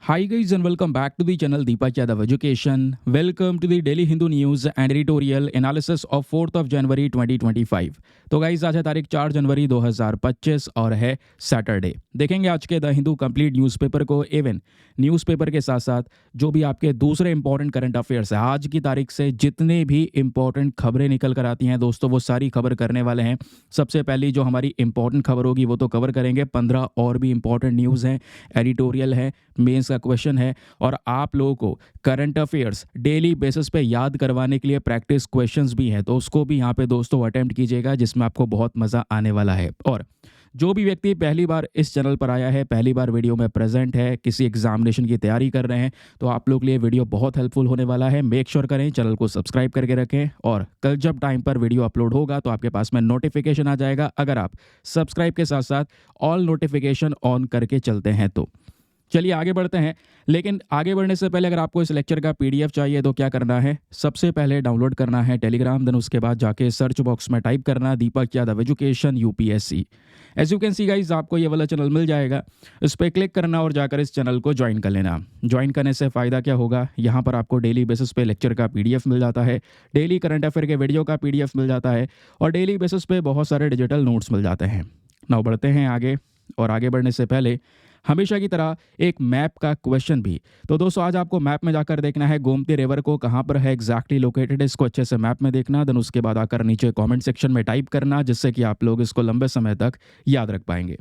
Hi guys and welcome back to the channel Deepak Yadav Education. Welcome to the Daily Hindu News and Editorial Analysis of 4th of January 2025. तो guys आज है तारीख 4 जनवरी 2025 और है Saturday. देखेंगे आज के द हिंदू कंप्लीट न्यूज़पेपर को। एवन न्यूज़पेपर के साथ साथ जो भी आपके दूसरे इंपॉर्टेंट करंट अफेयर्स है, आज की तारीख से जितने भी इंपॉर्टेंट खबरें निकल कर आती हैं दोस्तों, वो सारी खबर करने वाले हैं। सबसे पहली जो हमारी इंपॉर्टेंट खबर होगी वो तो कवर करेंगे। 15 और भी इंपॉर्टेंट न्यूज़ हैं, एडिटोरियल है, मेंस का क्वेश्चन है और आप लोगों को करंट अफेयर्स डेली बेसिस पे याद करवाने के लिए प्रैक्टिस क्वेश्चंस भी हैं, तो उसको भी यहाँ पे दोस्तों अटेम्प्ट कीजिएगा, जिसमें आपको बहुत मज़ा आने वाला है। और जो भी व्यक्ति पहली बार इस चैनल पर आया है, पहली बार वीडियो में प्रेजेंट है, किसी एग्जामिनेशन की तैयारी कर रहे हैं, तो आप लोग के लिए वीडियो बहुत हेल्पफुल होने वाला है। मेक श्योर करें चैनल को सब्सक्राइब करके रखें और कल जब टाइम पर वीडियो अपलोड होगा तो आपके पास में नोटिफिकेशन आ जाएगा, अगर आप सब्सक्राइब के साथ साथ ऑल नोटिफिकेशन ऑन करके चलते हैं तो। चलिए आगे बढ़ते हैं, लेकिन आगे बढ़ने से पहले अगर आपको इस लेक्चर का पीडीएफ चाहिए तो क्या करना है, सबसे पहले डाउनलोड करना है टेलीग्राम, देन उसके बाद जाके सर्च बॉक्स में टाइप करना Deepak Yadav education UPSC. As you can see guys आपको ये वाला चैनल मिल जाएगा, इस पर क्लिक करना और जाकर इस चैनल को ज्वाइन कर लेना। ज्वाइन करने से फ़ायदा क्या होगा, यहाँ पर आपको डेली बेसिस पे लेक्चर का पीडीएफ मिल जाता है, डेली करंट अफेयर के वीडियो का पीडीएफ मिल जाता है और डेली बेसिस पे बहुत सारे डिजिटल नोट्स मिल जाते हैं। नाउ बढ़ते हैं आगे, और आगे बढ़ने से पहले हमेशा की तरह एक मैप का क्वेश्चन भी। तो दोस्तों आज आपको मैप में जाकर देखना है गोमती रिवर को कहाँ पर है एग्जैक्टली लोकेटेड, इसको अच्छे से मैप में देखना, देन उसके बाद आकर नीचे कमेंट सेक्शन में टाइप करना, जिससे कि आप लोग इसको लंबे समय तक याद रख पाएंगे।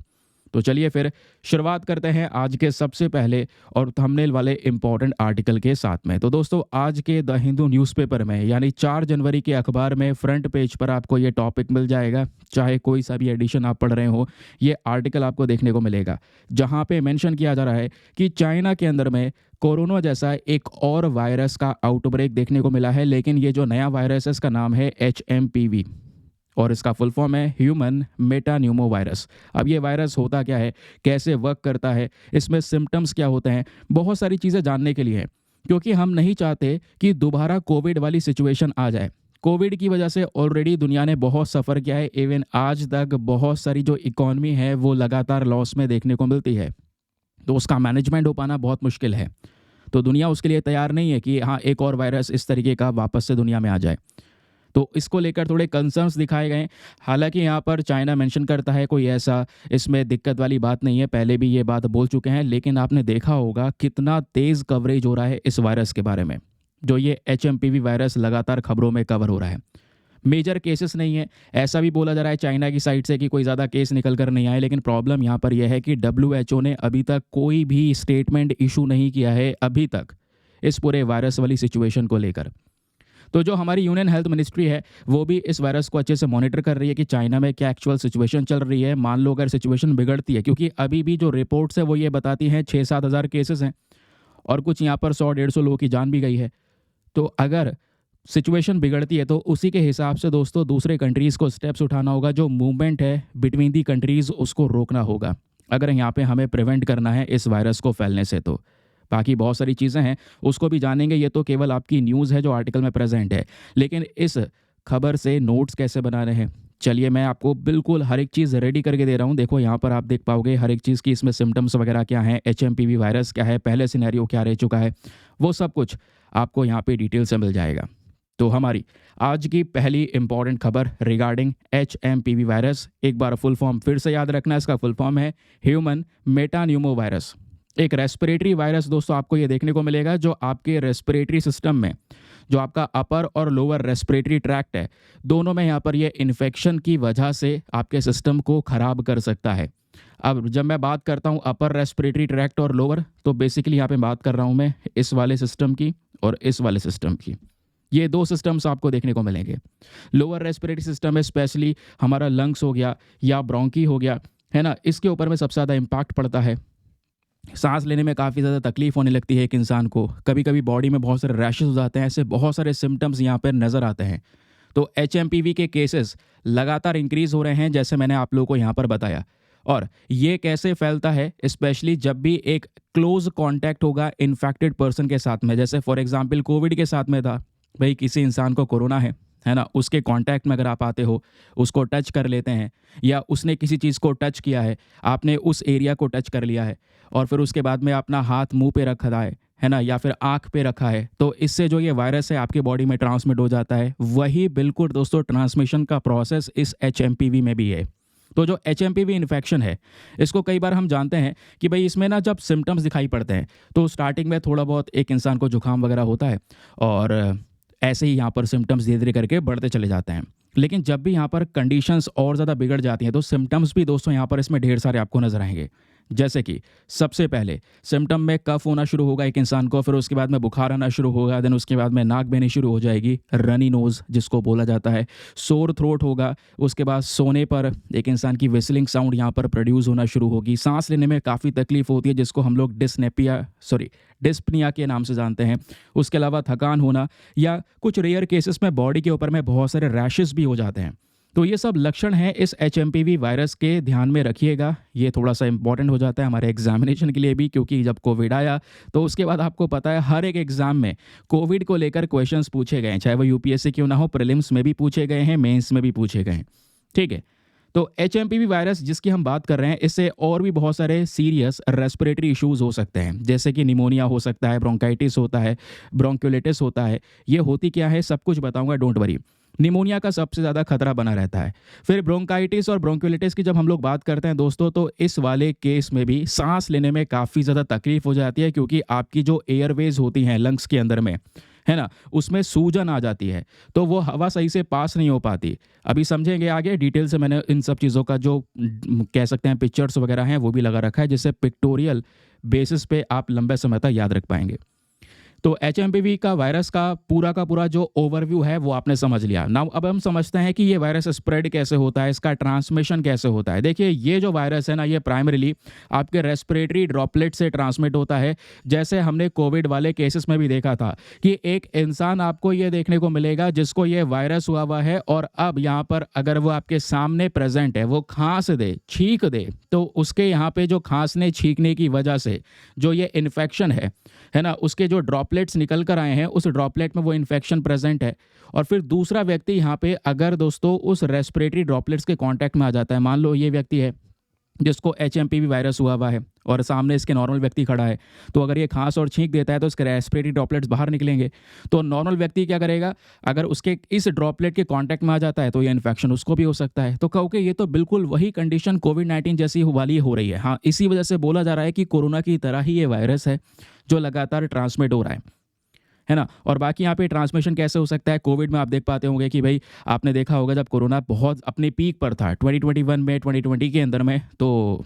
तो चलिए फिर शुरुआत करते हैं आज के सबसे पहले और थंबनेल वाले इंपॉर्टेंट आर्टिकल के साथ में। तो दोस्तों आज के द हिंदू न्यूज़पेपर में यानी 4 जनवरी के अखबार में फ्रंट पेज पर आपको ये टॉपिक मिल जाएगा, चाहे कोई सा भी एडिशन आप पढ़ रहे हो, ये आर्टिकल आपको देखने को मिलेगा, जहाँ पे मेंशन किया जा रहा है कि चाइना के अंदर में कोरोना जैसा एक और वायरस का आउटब्रेक देखने को मिला है। लेकिन ये जो नया वायरस है इसका नाम है HMPV और इसका फुल फॉर्म है ह्यूमन मेटान्यूमो वायरस। अब ये वायरस होता क्या है, कैसे वर्क करता है, इसमें सिम्टम्स क्या होते हैं, बहुत सारी चीज़ें जानने के लिए है, क्योंकि हम नहीं चाहते कि दोबारा कोविड वाली सिचुएशन आ जाए। कोविड की वजह से ऑलरेडी दुनिया ने बहुत सफ़र किया है, इवन आज तक बहुत सारी जो इकॉनमी है वो लगातार लॉस में देखने को मिलती है, तो उसका मैनेजमेंट हो पाना बहुत मुश्किल है। तो दुनिया उसके लिए तैयार नहीं है कि हाँ एक और वायरस इस तरीके का वापस से दुनिया में आ जाए, तो इसको लेकर थोड़े कंसर्न्स दिखाए गए। हालांकि यहाँ पर चाइना मेंशन करता है कोई ऐसा इसमें दिक्कत वाली बात नहीं है, पहले भी ये बात बोल चुके हैं, लेकिन आपने देखा होगा कितना तेज़ कवरेज हो रहा है इस वायरस के बारे में। जो ये HMPV वायरस लगातार खबरों में कवर हो रहा है, मेजर केसेस नहीं है, ऐसा भी बोला जा रहा है चाइना की साइड से कि कोई ज़्यादा केस निकल कर नहीं आए, लेकिन प्रॉब्लम यहाँ पर यह है कि WHO ने अभी तक कोई भी स्टेटमेंट इशू नहीं किया है अभी तक इस पूरे वायरस वाली सिचुएशन को लेकर। तो जो हमारी यूनियन हेल्थ मिनिस्ट्री है वो भी इस वायरस को अच्छे से मॉनिटर कर रही है कि चाइना में क्या एक्चुअल सिचुएशन चल रही है। मान लो अगर सिचुएशन बिगड़ती है, क्योंकि अभी भी जो रिपोर्ट्स है वो ये बताती हैं 6-7 हज़ार केसेस हैं और कुछ यहाँ पर 100-150 लोगों की जान भी गई है। तो अगर सिचुएशन बिगड़ती है तो उसी के हिसाब से दोस्तों दूसरे कंट्रीज़ को स्टेप्स उठाना होगा, जो मूवमेंट है बिटवीन दी कंट्रीज़ उसको रोकना होगा, अगर यहाँ पे हमें प्रिवेंट करना है इस वायरस को फैलने से। तो बाकी बहुत सारी चीज़ें हैं उसको भी जानेंगे, ये तो केवल आपकी न्यूज़ है जो आर्टिकल में प्रेजेंट है, लेकिन इस खबर से नोट्स कैसे बनाने हैं, चलिए मैं आपको बिल्कुल हर एक चीज़ रेडी करके दे रहा हूँ। देखो यहाँ पर आप देख पाओगे हर एक चीज़ की इसमें सिम्टम्स वगैरह क्या हैं, HMPV वायरस क्या है, पहले सिनेरियो क्या रह चुका है, वो सब कुछ आपको यहाँ पे डिटेल से मिल जाएगा। तो हमारी आज की पहली इंपॉर्टेंट खबर रिगार्डिंग HMPV वायरस, एक बार फुल फॉर्म फिर से याद रखना, इसका फुल फॉर्म है ह्यूमन मेटान्यूमो वायरस। एक रेस्पिरेटरी वायरस दोस्तों आपको ये देखने को मिलेगा जो आपके रेस्पिरेटरी सिस्टम में, जो आपका अपर और लोअर रेस्पिरेटरी ट्रैक्ट है, दोनों में यहाँ पर ये इन्फेक्शन की वजह से आपके सिस्टम को ख़राब कर सकता है। अब जब मैं बात करता हूँ अपर रेस्पिरेटरी ट्रैक्ट और लोअर, तो बेसिकली यहाँ पे बात कर रहा हूँ मैं इस वाले सिस्टम की और इस वाले सिस्टम की। ये दो सिस्टम्स आपको देखने को मिलेंगे। लोअर रेस्पिरेटरी सिस्टम में स्पेशली हमारा लंग्स हो गया या ब्रोंकी हो गया, है ना, इसके ऊपर में सबसे ज़्यादा इम्पैक्ट पड़ता है। सांस लेने में काफ़ी ज़्यादा तकलीफ होने लगती है एक इंसान को, कभी कभी बॉडी में बहुत सारे रैशेस हो जाते हैं, ऐसे बहुत सारे सिम्टम्स यहाँ पर नज़र आते हैं। तो HMPV के केसेस लगातार इंक्रीज़ हो रहे हैं, जैसे मैंने आप लोगों को यहाँ पर बताया। और ये कैसे फैलता है, स्पेशली जब भी एक क्लोज कॉन्टैक्ट होगा इन्फेक्टेड पर्सन के साथ में, जैसे फॉर एग्जांपल कोविड के साथ में था, भाई किसी इंसान को कोरोना है है ना, उसके कांटेक्ट में अगर आप आते हो, उसको टच कर लेते हैं, या उसने किसी चीज़ को टच किया है, आपने उस एरिया को टच कर लिया है और फिर उसके बाद में अपना हाथ मुंह पे रखा है ना, या फिर आँख पे रखा है, तो इससे जो ये वायरस है आपकी बॉडी में ट्रांसमिट हो जाता है। वही बिल्कुल दोस्तों ट्रांसमिशन का प्रोसेस इस एचएमपीवी में भी है। तो जो एचएमपीवी इन्फेक्शन है, इसको कई बार हम जानते हैं कि भाई इसमें ना जब सिम्टम्स दिखाई पड़ते हैं, तो स्टार्टिंग में थोड़ा बहुत एक इंसान को जुकाम वगैरह होता है और ऐसे ही यहाँ पर सिम्टम्स धीरे धीरे करके बढ़ते चले जाते हैं। लेकिन जब भी यहाँ पर कंडीशंस और ज़्यादा बिगड़ जाती हैं, तो सिम्टम्स भी दोस्तों यहाँ पर इसमें ढेर सारे आपको नजर आएंगे। जैसे कि सबसे पहले सिम्टम में कफ होना शुरू होगा एक इंसान को, फिर उसके बाद में बुखार आना शुरू होगा, देन उसके बाद में नाक बहनी शुरू हो जाएगी, रनी नोज़ जिसको बोला जाता है, सोर थ्रोट होगा, उसके बाद सोने पर एक इंसान की विस्लिंग साउंड यहाँ पर प्रोड्यूस होना शुरू होगी, सांस लेने में काफ़ी तकलीफ होती है जिसको हम लोग डिस्पनिया के नाम से जानते हैं। उसके अलावा थकान होना, या कुछ रेयर केसेस में बॉडी के ऊपर में बहुत सारे रैशेस भी हो जाते हैं। तो ये सब लक्षण हैं इस एचएमपीवी वायरस के, ध्यान में रखिएगा। ये थोड़ा सा इंपॉर्टेंट हो जाता है हमारे एग्जामिनेशन के लिए भी, क्योंकि जब कोविड आया तो उसके बाद आपको पता है हर एक एग्जाम में कोविड को लेकर क्वेश्चंस पूछे गए हैं, चाहे वो यूपीएससी क्यों ना हो, प्रीलिम्स में भी पूछे गए हैं, मेंस में भी पूछे गए हैं। ठीक है, तो एचएमपीवी वायरस जिसकी हम बात कर रहे हैं, इससे और भी बहुत सारे सीरियस रेस्पिरेटरी इश्यूज हो सकते हैं, जैसे कि निमोनिया हो सकता है, ब्रोंकाइटिस होता है, ब्रोंक्युलिटिस होता है। ये होती क्या है सब कुछ बताऊंगा, डोंट वरी। निमोनिया का सबसे ज़्यादा खतरा बना रहता है। फिर ब्रोंकाइटिस और ब्रोंक्युलिटिस की जब हम लोग बात करते हैं दोस्तों, तो इस वाले केस में भी सांस लेने में काफ़ी ज़्यादा तकलीफ हो जाती है, क्योंकि आपकी जो एयरवेज होती हैं लंग्स के अंदर में, है ना, उसमें सूजन आ जाती है, तो वो हवा सही से पास नहीं हो पाती। अभी समझेंगे आगे डिटेल से, मैंने इन सब चीज़ों का जो कह सकते हैं पिक्चर्स वगैरह हैं वो भी लगा रखा है, जिससे पिक्टोरियल बेसिस पे आप लंबे समय तक याद रख पाएंगे। तो एचएमपीवी का वायरस का पूरा जो ओवरव्यू है वो आपने समझ लिया। नाउ अब हम समझते हैं कि ये वायरस स्प्रेड कैसे होता है, इसका ट्रांसमिशन कैसे होता है। देखिए, ये जो वायरस है ना, ये प्राइमरीली आपके रेस्पिरेटरी ड्रॉपलेट से ट्रांसमिट होता है। जैसे हमने कोविड वाले केसेस में भी देखा था कि एक इंसान आपको ये देखने को मिलेगा जिसको ये वायरस हुआ है, और अब यहाँ पर अगर वो आपके सामने प्रेजेंट है, वो खांस दे, छींक दे, तो उसके यहाँ पे जो खांसने छींकने की वजह से जो ये इन्फेक्शन है ना, उसके जो ड्रॉपलेट्स निकल कर आए हैं, उस ड्रॉपलेट में वो इन्फेक्शन प्रेजेंट है। और फिर दूसरा व्यक्ति यहाँ पे अगर दोस्तों उस रेस्पिरेटरी ड्रॉपलेट्स के कांटेक्ट में आ जाता है, मान लो ये व्यक्ति है जिसको एचएमपीवी वायरस हुआ है और सामने इसके नॉर्मल व्यक्ति खड़ा है, तो अगर ये खांस और छींक देता है तो इसके रेस्पिरेटरी ड्रॉपलेट्स बाहर निकलेंगे। तो नॉर्मल व्यक्ति क्या करेगा, अगर उसके इस ड्रॉपलेट के कांटेक्ट में आ जाता है तो ये इन्फेक्शन उसको भी हो सकता है। तो कहो कि ये तो बिल्कुल वही कंडीशन कोविड-19 जैसी वाली हो रही है। हाँ, इसी वजह से बोला जा रहा है कि कोरोना की तरह ही ये वायरस है जो लगातार ट्रांसमिट हो रहा है ना। और बाकी यहाँ पे ट्रांसमिशन कैसे हो सकता है, कोविड में आप देख पाते होंगे कि भाई आपने देखा होगा जब कोरोना बहुत अपने पीक पर था 2021 में, 2020 के अंदर में, तो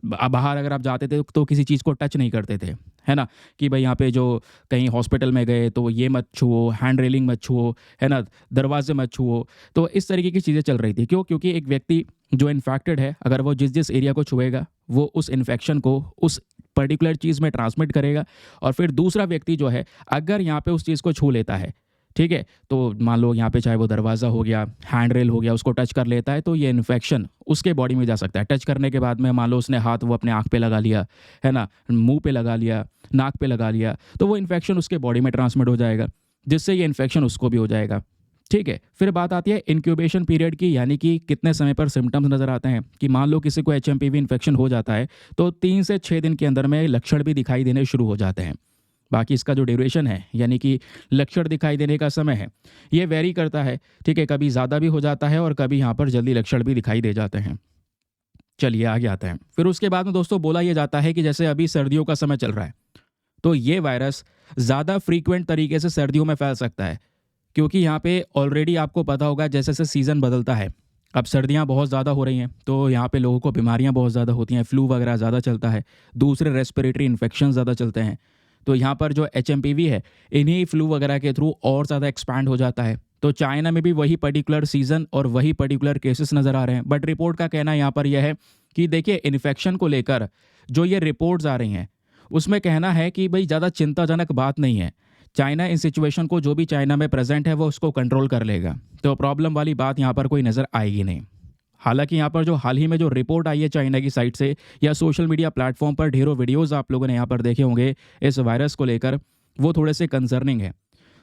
बाहर अगर आप जाते थे तो किसी चीज़ को टच नहीं करते थे, है ना, कि भाई यहाँ पे जो कहीं हॉस्पिटल में गए तो ये मत छुओ, हैंड रेलिंग मत छुओ, है ना, दरवाजे मत छुओ। तो इस तरीके की चीज़ें चल रही थी। क्यों? क्योंकि एक व्यक्ति जो इन्फेक्टेड है, अगर वो जिस जिस एरिया को छुएगा वो उस इन्फेक्शन को उस पर्टिकुलर चीज़ में ट्रांसमिट करेगा, और फिर दूसरा व्यक्ति जो है अगर यहाँ पे उस चीज़ को छू लेता है, ठीक है, तो मान लो यहाँ पे चाहे वो दरवाज़ा हो गया, हैंड रेल हो गया, उसको टच कर लेता है तो ये इन्फेक्शन उसके बॉडी में जा सकता है। टच करने के बाद में मान लो उसने हाथ वो अपने आँख पे लगा लिया, है ना, मुंह पे लगा लिया, नाक पे लगा लिया, तो वो इन्फेक्शन उसके बॉडी में ट्रांसमिट हो जाएगा, जिससे ये इन्फेक्शन उसको भी हो जाएगा। ठीक है, फिर बात आती है इंक्यूबेशन पीरियड की, यानी कि कितने समय पर सिम्टम्स नज़र आते हैं। कि मान लो किसी को एचएमपीवी इन्फेक्शन हो जाता है तो 3 से 6 दिन के अंदर में लक्षण भी दिखाई देने शुरू हो जाते हैं। बाकी इसका जो ड्यूरेशन है, यानी कि लक्षण दिखाई देने का समय है, ये वेरी करता है। ठीक है, कभी ज़्यादा भी हो जाता है और कभी यहाँ पर जल्दी लक्षण भी दिखाई दे जाते हैं। चलिए आगे आते हैं। फिर उसके बाद में दोस्तों बोला यह जाता है कि जैसे अभी सर्दियों का समय चल रहा है, तो ये वायरस ज़्यादा फ्रीक्वेंट तरीके से सर्दियों में फैल सकता है, क्योंकि यहाँ पे ऑलरेडी आपको पता होगा जैसे जैसे सीज़न बदलता है, अब सर्दियाँ बहुत ज़्यादा हो रही हैं, तो यहाँ पे लोगों को बीमारियाँ बहुत ज़्यादा होती हैं, फ्लू वगैरह ज़्यादा चलता है, दूसरे रेस्पिरेटरी इन्फेक्शन ज़्यादा चलते हैं। तो यहाँ पर जो एचएमपीवी है, इन्हीं फ्लू वगैरह के थ्रू और ज़्यादा एक्सपैंड हो जाता है। तो चाइना में भी वही पर्टिकुलर सीज़न और वही पर्टिकुलर केसेस नज़र आ रहे हैं। बट रिपोर्ट का कहना यहाँ पर यह है कि देखिए, इन्फेक्शन को लेकर जो ये रिपोर्ट्स आ रही हैं उसमें कहना है कि भाई ज़्यादा चिंताजनक बात नहीं है। चाइना इन सिचुएशन को, जो भी चाइना में प्रेजेंट है, वो उसको कंट्रोल कर लेगा। तो प्रॉब्लम वाली बात यहाँ पर कोई नज़र आएगी नहीं। हालांकि यहाँ पर जो हाल ही में जो रिपोर्ट आई है चाइना की साइड से, या सोशल मीडिया प्लेटफॉर्म पर ढेरों वीडियोस आप लोगों ने यहाँ पर देखे होंगे इस वायरस को लेकर, वो थोड़े से कंसर्निंग है।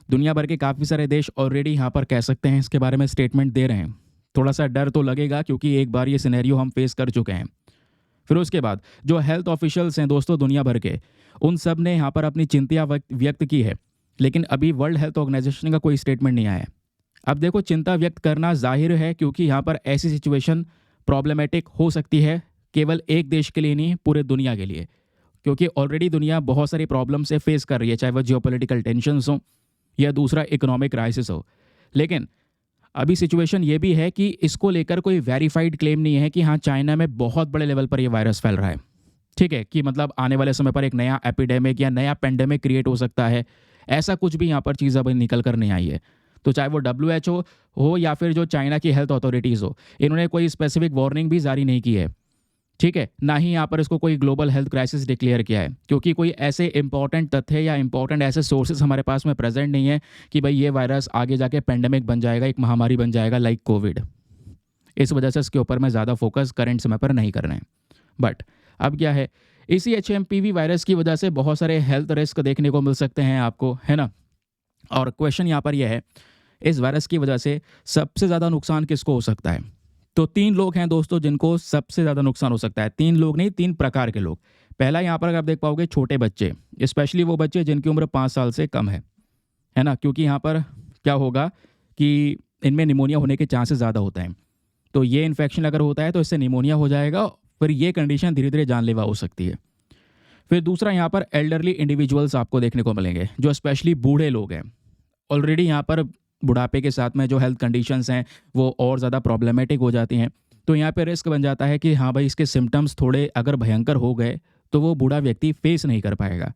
दुनिया भर के काफ़ी सारे देश ऑलरेडी यहाँ पर कह सकते हैं इसके बारे में स्टेटमेंट दे रहे हैं। थोड़ा सा डर तो लगेगा क्योंकि एक बार ये सिनेरियो हम फेस कर चुके हैं। फिर उसके बाद जो हेल्थ ऑफिशियल्स हैं दोस्तों दुनिया भर के, उन सब ने यहाँ पर अपनी चिंता व्यक्त की है, लेकिन अभी वर्ल्ड हेल्थ ऑर्गेनाइजेशन का कोई स्टेटमेंट नहीं आया है। अब देखो, चिंता व्यक्त करना जाहिर है क्योंकि यहाँ पर ऐसी सिचुएशन प्रॉब्लमेटिक हो सकती है, केवल एक देश के लिए नहीं, पूरे दुनिया के लिए, क्योंकि ऑलरेडी दुनिया बहुत सारी प्रॉब्लम से फेस कर रही है, चाहे वह जियोपॉलिटिकल टेंशन्स हो या दूसरा इकोनॉमिक क्राइसिस हो। लेकिन अभी सिचुएशन ये भी है कि इसको लेकर कोई वेरीफाइड क्लेम नहीं है कि हाँ चाइना में बहुत बड़े लेवल पर ये वायरस फैल रहा है। ठीक है, कि मतलब आने वाले समय पर एक नया एपिडेमिक या नया पेंडेमिक क्रिएट हो सकता है, ऐसा कुछ भी यहाँ पर चीज़ अभी निकल कर नहीं आई है। तो चाहे वो WHO हो या फिर जो चाइना की हेल्थ अथॉरिटीज़ हो, इन्होंने कोई स्पेसिफिक वार्निंग भी जारी नहीं की है। ठीक है, ना ही यहाँ पर इसको कोई ग्लोबल हेल्थ क्राइसिस डिक्लेयर किया है, क्योंकि कोई ऐसे इंपॉर्टेंट तथ्य या इंपॉर्टेंट ऐसे सोर्सेज हमारे पास में प्रेजेंट नहीं है कि भाई ये वायरस आगे जाके पेंडेमिक बन जाएगा, एक महामारी बन जाएगा लाइक कोविड। इस वजह से इसके ऊपर में ज़्यादा फोकस करंट समय पर नहीं कर रहे हैं। बट अब क्या है, इसी HMPV वायरस की वजह से बहुत सारे हेल्थ रिस्क देखने को मिल सकते हैं आपको, है ना। और क्वेश्चन यहाँ पर यह है, इस वायरस की वजह से सबसे ज़्यादा नुकसान किसको हो सकता है? तो 3 लोग हैं दोस्तों जिनको सबसे ज़्यादा नुकसान हो सकता है। 3 लोग नहीं, 3 प्रकार के लोग। पहला यहाँ पर आप देख पाओगे छोटे बच्चे, स्पेशली वो बच्चे जिनकी उम्र 5 साल से कम है ना, क्योंकि यहाँ पर क्या होगा कि इनमें निमोनिया होने के चांसेस ज़्यादा होते हैं। तो ये इन्फेक्शन अगर होता है तो इससे निमोनिया हो जाएगा, फिर ये कंडीशन धीरे धीरे जानलेवा हो सकती है। फिर दूसरा यहाँ पर एल्डरली इंडिविजुअल्स आपको देखने को मिलेंगे, जो स्पेशली बूढ़े लोग हैं। ऑलरेडी यहाँ पर बुढ़ापे के साथ में जो हेल्थ कंडीशंस हैं वो और ज़्यादा प्रॉब्लमेटिक हो जाती हैं। तो यहाँ पे रिस्क बन जाता है कि हाँ भाई, इसके सिम्टम्स थोड़े अगर भयंकर हो गए तो वो बूढ़ा व्यक्ति फेस नहीं कर पाएगा।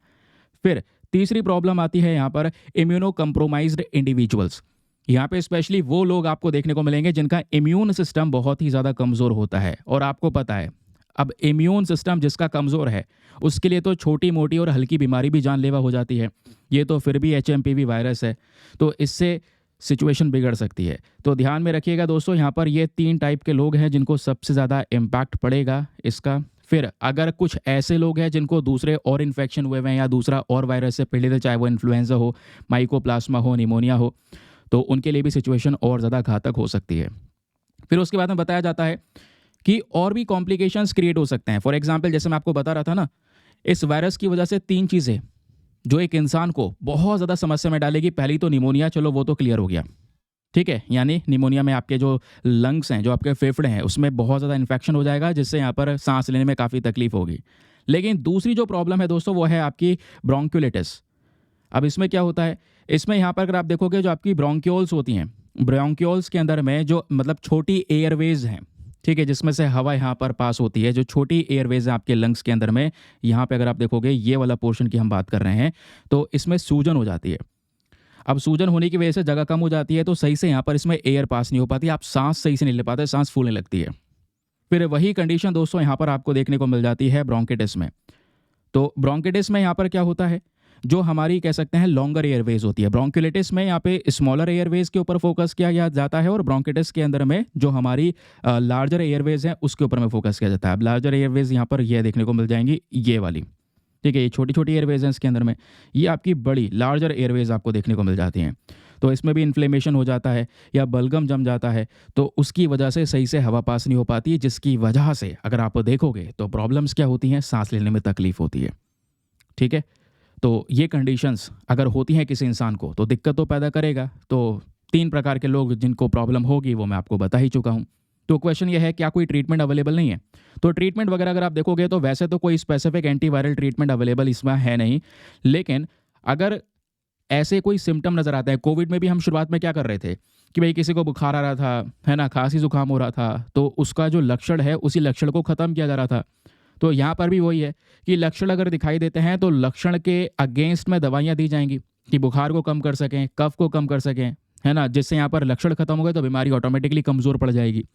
फिर तीसरी प्रॉब्लम आती है यहाँ पर इम्यूनो कंप्रोमाइज्ड इंडिविजुअल्स। यहाँ पे स्पेशली वो लोग आपको देखने को मिलेंगे जिनका इम्यून सिस्टम बहुत ही ज़्यादा कमज़ोर होता है। और आपको पता है, अब इम्यून सिस्टम जिसका कमज़ोर है उसके लिए तो छोटी मोटी और हल्की बीमारी भी जानलेवा हो जाती है। ये तो फिर भी HMPV वायरस है, तो इससे सिचुएशन बिगड़ सकती है। तो ध्यान में रखिएगा दोस्तों, यहाँ पर ये 3 टाइप के लोग हैं जिनको सबसे ज़्यादा इम्पैक्ट पड़ेगा इसका। फिर अगर कुछ ऐसे लोग हैं जिनको दूसरे और इन्फेक्शन हुए हैं या दूसरा और वायरस से पीड़ित है, चाहे वो इन्फ्लुएंजा हो, माइकोप्लाज्मा हो, निमोनिया हो, तो उनके लिए भी सिचुएशन और ज़्यादा घातक हो सकती है। फिर उसके बाद में बताया जाता है कि और भी कॉम्प्लिकेशंस क्रिएट हो सकते हैं। फॉर एग्जांपल, जैसे मैं आपको बता रहा था ना, इस वायरस की वजह से 3 चीज़ें जो एक इंसान को बहुत ज़्यादा समस्या में डालेगी। पहली तो निमोनिया, चलो वो तो क्लियर हो गया, ठीक है, यानी निमोनिया में आपके जो लंग्स हैं, जो आपके फेफड़े हैं, उसमें बहुत ज़्यादा इन्फेक्शन हो जाएगा, जिससे यहाँ पर सांस लेने में काफ़ी तकलीफ होगी। लेकिन दूसरी जो प्रॉब्लम है दोस्तों, वो है आपकी ब्रोंक्युलिटिस। अब इसमें क्या होता है, इसमें यहाँ पर अगर आप देखोगे जो आपकी ब्रोंक्यूल्स होती हैं, ब्रोंक्यूल्स के अंदर में जो मतलब छोटी एयरवेज हैं, ठीक है, जिसमें से हवा यहाँ पर पास होती है, जो छोटी एयरवेज है आपके लंग्स के अंदर में, यहाँ पे अगर आप देखोगे ये वाला पोर्शन की हम बात कर रहे हैं, तो इसमें सूजन हो जाती है। अब सूजन होने की वजह से जगह कम हो जाती है, तो सही से यहाँ पर इसमें एयर पास नहीं हो पाती, आप सांस सही से नहीं ले पाते, सांस फूलने लगती है। फिर वही कंडीशन दोस्तों यहाँ पर आपको देखने को मिल जाती है ब्रोंकिटिस में। तो ब्रोंकिटिस में यहाँ पर क्या होता है, जो हमारी कह सकते हैं लॉन्गर एयरवेज होती है। ब्रोंकुलिटिस में यहाँ पे स्मॉलर एयरवेज के ऊपर फोकस किया जाता है, और ब्रोंकिटिस के अंदर में जो हमारी लार्जर एयरवेज है उसके ऊपर में फोकस किया जाता है। अब लार्जर एयरवेज यहाँ पर ये देखने को मिल जाएंगी, ये वाली, ठीक है, ये छोटी छोटी एयरवेज हैं इसके अंदर में, ये आपकी बड़ी लार्जर एयरवेज आपको देखने को मिल जाती हैं। तो इसमें भी इन्फ्लेमेशन हो जाता है या बलगम जम जाता है, तो उसकी वजह से सही से हवा पास नहीं हो पाती, जिसकी वजह से अगर आप देखोगे तो प्रॉब्लम्स क्या होती हैं, सांस लेने में तकलीफ होती है। ठीक है, तो ये कंडीशंस अगर होती हैं किसी इंसान को तो दिक्कत तो पैदा करेगा। तो 3 प्रकार के लोग जिनको प्रॉब्लम होगी वो मैं आपको बता ही चुका हूँ। तो क्वेश्चन ये है, क्या कोई ट्रीटमेंट अवेलेबल नहीं है? तो ट्रीटमेंट वगैरह अगर आप देखोगे तो वैसे तो कोई स्पेसिफिक एंटीवायरल ट्रीटमेंट अवेलेबल इसमें है नहीं, लेकिन अगर ऐसे कोई सिम्टम नज़र आता है, कोविड में भी हम शुरुआत में क्या कर रहे थे कि भाई किसी को बुखार आ रहा था, है ना, खांसी जुकाम हो रहा था, तो उसका जो लक्षण है उसी लक्षण को ख़त्म किया जा रहा था। तो यहाँ पर भी वही है कि लक्षण अगर दिखाई देते हैं तो लक्षण के अगेंस्ट में दवाइयाँ दी जाएंगी कि बुखार को कम कर सकें, कफ को कम कर सकें, है ना, जिससे यहाँ पर लक्षण खत्म हो गए तो बीमारी ऑटोमेटिकली कमज़ोर पड़ जाएगी।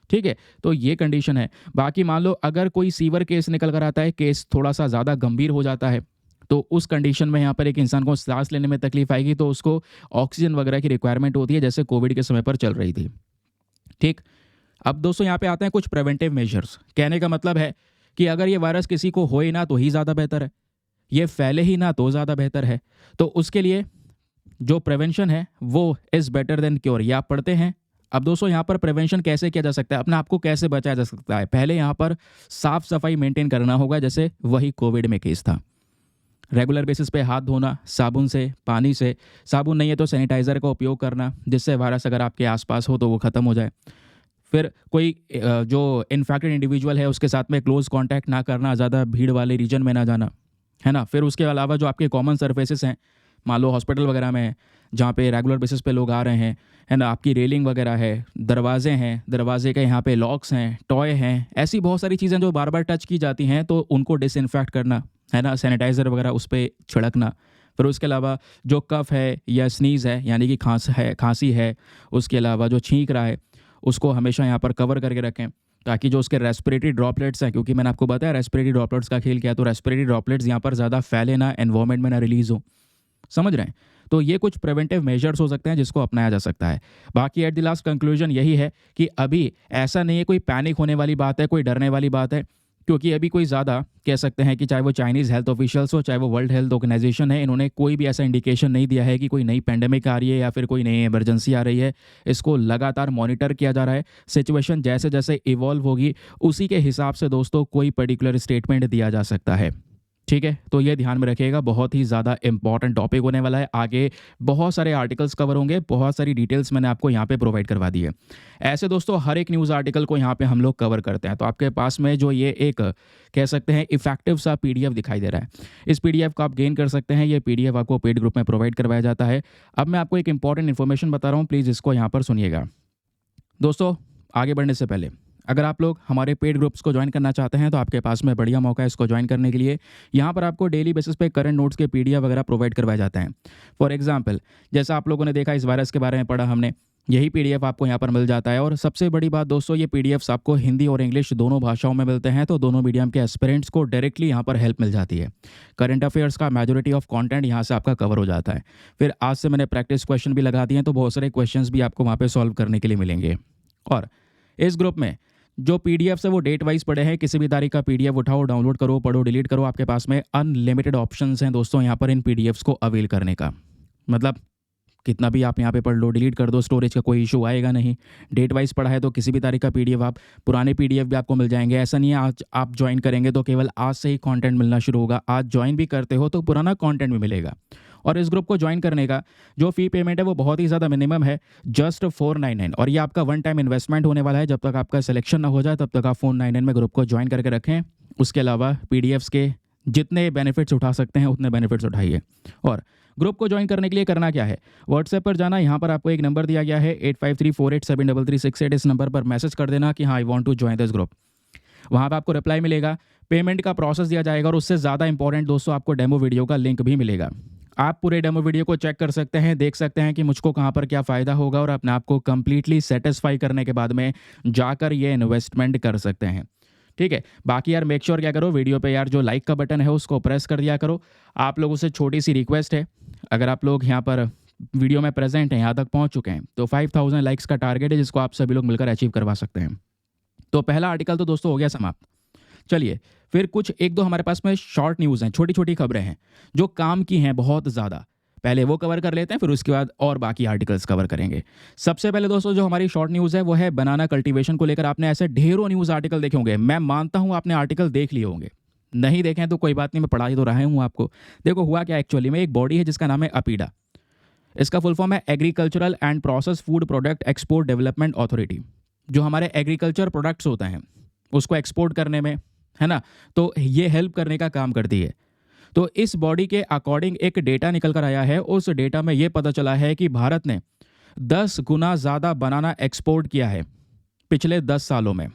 ठीक है, तो ये कंडीशन है। बाकी मान लो अगर कोई सीवर केस निकल कर आता है, केस थोड़ा सा ज़्यादा गंभीर हो जाता है, तो उस कंडीशन में यहाँ पर एक इंसान को सांस लेने में तकलीफ आएगी, तो उसको ऑक्सीजन वगैरह की रिक्वायरमेंट होती है, जैसे कोविड के समय पर चल रही थी। ठीक, अब दोस्तों यहाँ पे आते हैं कुछ प्रिवेंटिव मेजर्स। कहने का मतलब है कि अगर ये वायरस किसी को होए ना तो ही ज़्यादा बेहतर है, ये फैले ही ना तो ज़्यादा बेहतर है। तो उसके लिए जो प्रिवेंशन है वो इज़ बेटर देन क्योर, ये आप पढ़ते हैं। अब दोस्तों यहाँ पर प्रिवेंशन कैसे किया जा सकता है, अपने आप को कैसे बचाया जा सकता है। पहले यहाँ पर साफ सफाई मेंटेन करना होगा, जैसे वही कोविड में केस था। रेगुलर बेसिस पे हाथ धोना साबुन से, पानी से, साबुन नहीं है तो सैनिटाइज़र का उपयोग करना, जिससे वायरस अगर आपके आसपास हो तो वो ख़त्म हो जाए। फिर कोई जो इन्फेक्टेड इंडिविजुअल है उसके साथ में क्लोज कांटेक्ट ना करना, ज़्यादा भीड़ वाले रीजन में ना जाना, है ना। फिर उसके अलावा जो आपके कॉमन सर्फेसेस हैं, मान लो हॉस्पिटल वगैरह में जहाँ पे रेगुलर बेसिस पे लोग आ रहे हैं, है ना, आपकी रेलिंग वगैरह है, दरवाजे हैं, दरवाजे के यहाँ पे लॉक्स हैं, टॉय हैं, ऐसी बहुत सारी चीज़ें जो बार बार टच की जाती हैं तो उनको डिसइंफेक्ट करना, है ना, सैनिटाइज़र वगैरह उस पर छिड़कना। फिर उसके अलावा जो कफ है या स्नीज़ है यानी कि खांसी है, उसके अलावा जो छींक रहा है उसको हमेशा यहाँ पर कवर करके रखें, ताकि जो उसके रेस्पिरेटरी ड्रॉपलेट्स हैं, क्योंकि मैंने आपको बताया रेस्पिरेटरी ड्रॉपलेट्स का खेल क्या है, तो रेस्पिरेटरी ड्रॉपलेट्स यहाँ पर ज़्यादा फैले ना, एनवायरनमेंट में ना रिलीज़ हो, समझ रहे हैं। तो ये कुछ प्रिवेंटिव मेजर्स हो सकते हैं जिसको अपनाया जा सकता है। बाकी एट द लास्ट कंक्लूजन यही है कि अभी ऐसा नहीं है कोई पैनिक होने वाली बात है, कोई डरने वाली बात है, क्योंकि अभी कोई ज़्यादा कह सकते हैं कि चाहे वो चाइनीज़ हेल्थ ऑफिशियल्स हो, चाहे वो वर्ल्ड हेल्थ ऑर्गेनाइजेशन है, इन्होंने कोई भी ऐसा इंडिकेशन नहीं दिया है कि कोई नई पेंडेमिक आ रही है या फिर कोई नई इमरजेंसी आ रही है। इसको लगातार मॉनिटर किया जा रहा है। सिचुएशन जैसे जैसे इवॉल्व होगी उसी के हिसाब से दोस्तों कोई पर्टिकुलर स्टेटमेंट दिया जा सकता है। ठीक है, तो ये ध्यान में रखिएगा, बहुत ही ज़्यादा इंपॉर्टेंट टॉपिक होने वाला है। आगे बहुत सारे आर्टिकल्स कवर होंगे, बहुत सारी डिटेल्स मैंने आपको यहाँ पे प्रोवाइड करवा दी है। ऐसे दोस्तों हर एक न्यूज़ आर्टिकल को यहाँ पे हम लोग कवर करते हैं। तो आपके पास में जो ये एक कह सकते हैं इफेक्टिव सा पीडीएफ दिखाई दे रहा है, इस पीडीएफ को आप गेन कर सकते हैं। ये पीडीएफ आपको पेड ग्रुप में प्रोवाइड करवाया जाता है। अब मैं आपको एक इंपॉर्टेंट इन्फॉर्मेशन बता रहा हूँ, प्लीज़ इसको यहाँ पर सुनिएगा। दोस्तों आगे बढ़ने से पहले अगर आप लोग हमारे पेड ग्रुप्स को ज्वाइन करना चाहते हैं तो आपके पास में बढ़िया मौका है इसको ज्वाइन करने के लिए। यहाँ पर आपको डेली बेसिस पे करंट नोट्स के पीडीएफ वगैरह प्रोवाइड करवाए जाते हैं। फॉर एग्जांपल जैसा आप लोगों ने देखा इस वायरस के बारे में पढ़ा हमने, यही पीडीएफ आपको यहाँ पर मिल जाता है। और सबसे बड़ी बात दोस्तों, ये पीडीएफ्स आपको हिंदी और इंग्लिश दोनों भाषाओं में मिलते हैं, तो दोनों मीडियम के एस्पिरेंट्स को डायरेक्टली यहाँ पर हेल्प मिल जाती है। करंट अफेयर्स का मेजॉरिटी ऑफ कंटेंट यहाँ से आपका कवर हो जाता है। फिर आज से मैंने प्रैक्टिस क्वेश्चन भी लगा दिए हैं, तो बहुत सारे क्वेश्चंस भी आपको वहाँ पे सॉल्व करने के लिए मिलेंगे। और इस ग्रुप में जो पीडीएफ है वो डेट वाइज पड़े हैं, किसी भी तारीख का पीडीएफ उठाओ, डाउनलोड करो, पढ़ो, डिलीट करो। आपके पास में अनलिमिटेड ऑप्शंस हैं दोस्तों यहाँ पर इन पीडीएफ्स को अवेल करने का। मतलब कितना भी आप यहाँ पे पढ़ लो, डिलीट कर दो, स्टोरेज का कोई इशू आएगा नहीं। डेट वाइज पढ़ा है तो किसी भी तारीख का पीडीएफ, आप पुराने पीडीएफ भी आपको मिल जाएंगे। ऐसा नहीं है आज आप ज्वाइन करेंगे तो केवल आज से ही कंटेंट मिलना शुरू होगा, आज ज्वाइन भी करते हो तो पुराना कंटेंट भी मिलेगा। और इस ग्रुप को ज्वाइन करने का जो फ़ी पेमेंट है वो बहुत ही ज़्यादा मिनिमम है, जस्ट 499। और ये आपका वन टाइम इन्वेस्टमेंट होने वाला है। जब तक आपका सिलेक्शन ना हो जाए तब तक आप 499 में ग्रुप को ज्वाइन करके रखें। उसके अलावा पीडीएफ्स के जितने बेनिफिट्स उठा सकते हैं उतने बेनिफिट्स उठाइए। और ग्रुप को ज्वाइन करने के लिए करना क्या है, व्हाट्सएप पर जाना, यहाँ पर आपको एक नंबर दिया गया है 8534873368। इस नंबर पर मैसेज कर देना कि हाँ I want to join this group. वहाँ पर आपको रिप्लाई मिलेगा, पेमेंट का प्रोसेस दिया जाएगा और उससे ज़्यादा इंपॉर्टेंट दोस्तों आपको डेमो वीडियो का लिंक भी मिलेगा। आप पूरे डेमो वीडियो को चेक कर सकते हैं, देख सकते हैं कि मुझको कहाँ पर क्या फ़ायदा होगा और अपने आप को कंप्लीटली सेटिस्फाई करने के बाद में जाकर ये इन्वेस्टमेंट कर सकते हैं। ठीक है, बाकी यार मेक श्योर क्या करो, वीडियो पे यार जो लाइक का बटन है उसको प्रेस कर दिया करो। आप लोगों से छोटी सी रिक्वेस्ट है, अगर आप लोग यहाँ पर वीडियो में प्रेजेंट हैं, यहाँ तक पहुँच चुके हैं, तो 5000 लाइक्स का टारगेट है जिसको आप सभी लोग मिलकर अचीव करवा सकते हैं। तो पहला आर्टिकल तो दोस्तों हो गया समाप्त। चलिए फिर कुछ एक दो हमारे पास में शॉर्ट न्यूज़ हैं, छोटी छोटी खबरें हैं जो काम की हैं बहुत ज़्यादा, पहले वो कवर कर लेते हैं, फिर उसके बाद और बाकी आर्टिकल्स कवर करेंगे। सबसे पहले दोस्तों जो हमारी शॉर्ट न्यूज़ है वो है बनाना कल्टीवेशन को लेकर। आपने ऐसे ढेरों न्यूज़ आर्टिकल देखे होंगे, मैं मानता हूँ आपने आर्टिकल देख लिए होंगे, नहीं देखें तो कोई बात नहीं, मैं पढ़ा ही तो रहा हूँ आपको। देखो हुआ क्या, एक्चुअली में एक बॉडी है जिसका नाम है अपीडा। इसका फुल फॉर्म है agricultural and process food product export development authority. जो हमारे एग्रीकल्चर प्रोडक्ट्स होते हैं उसको एक्सपोर्ट करने में, है ना, तो ये हेल्प करने का काम करती है। तो इस बॉडी के अकॉर्डिंग एक डेटा निकल कर आया है। उस डेटा में ये पता चला है कि भारत ने 10 गुना ज़्यादा बनाना एक्सपोर्ट किया है पिछले 10 सालों में।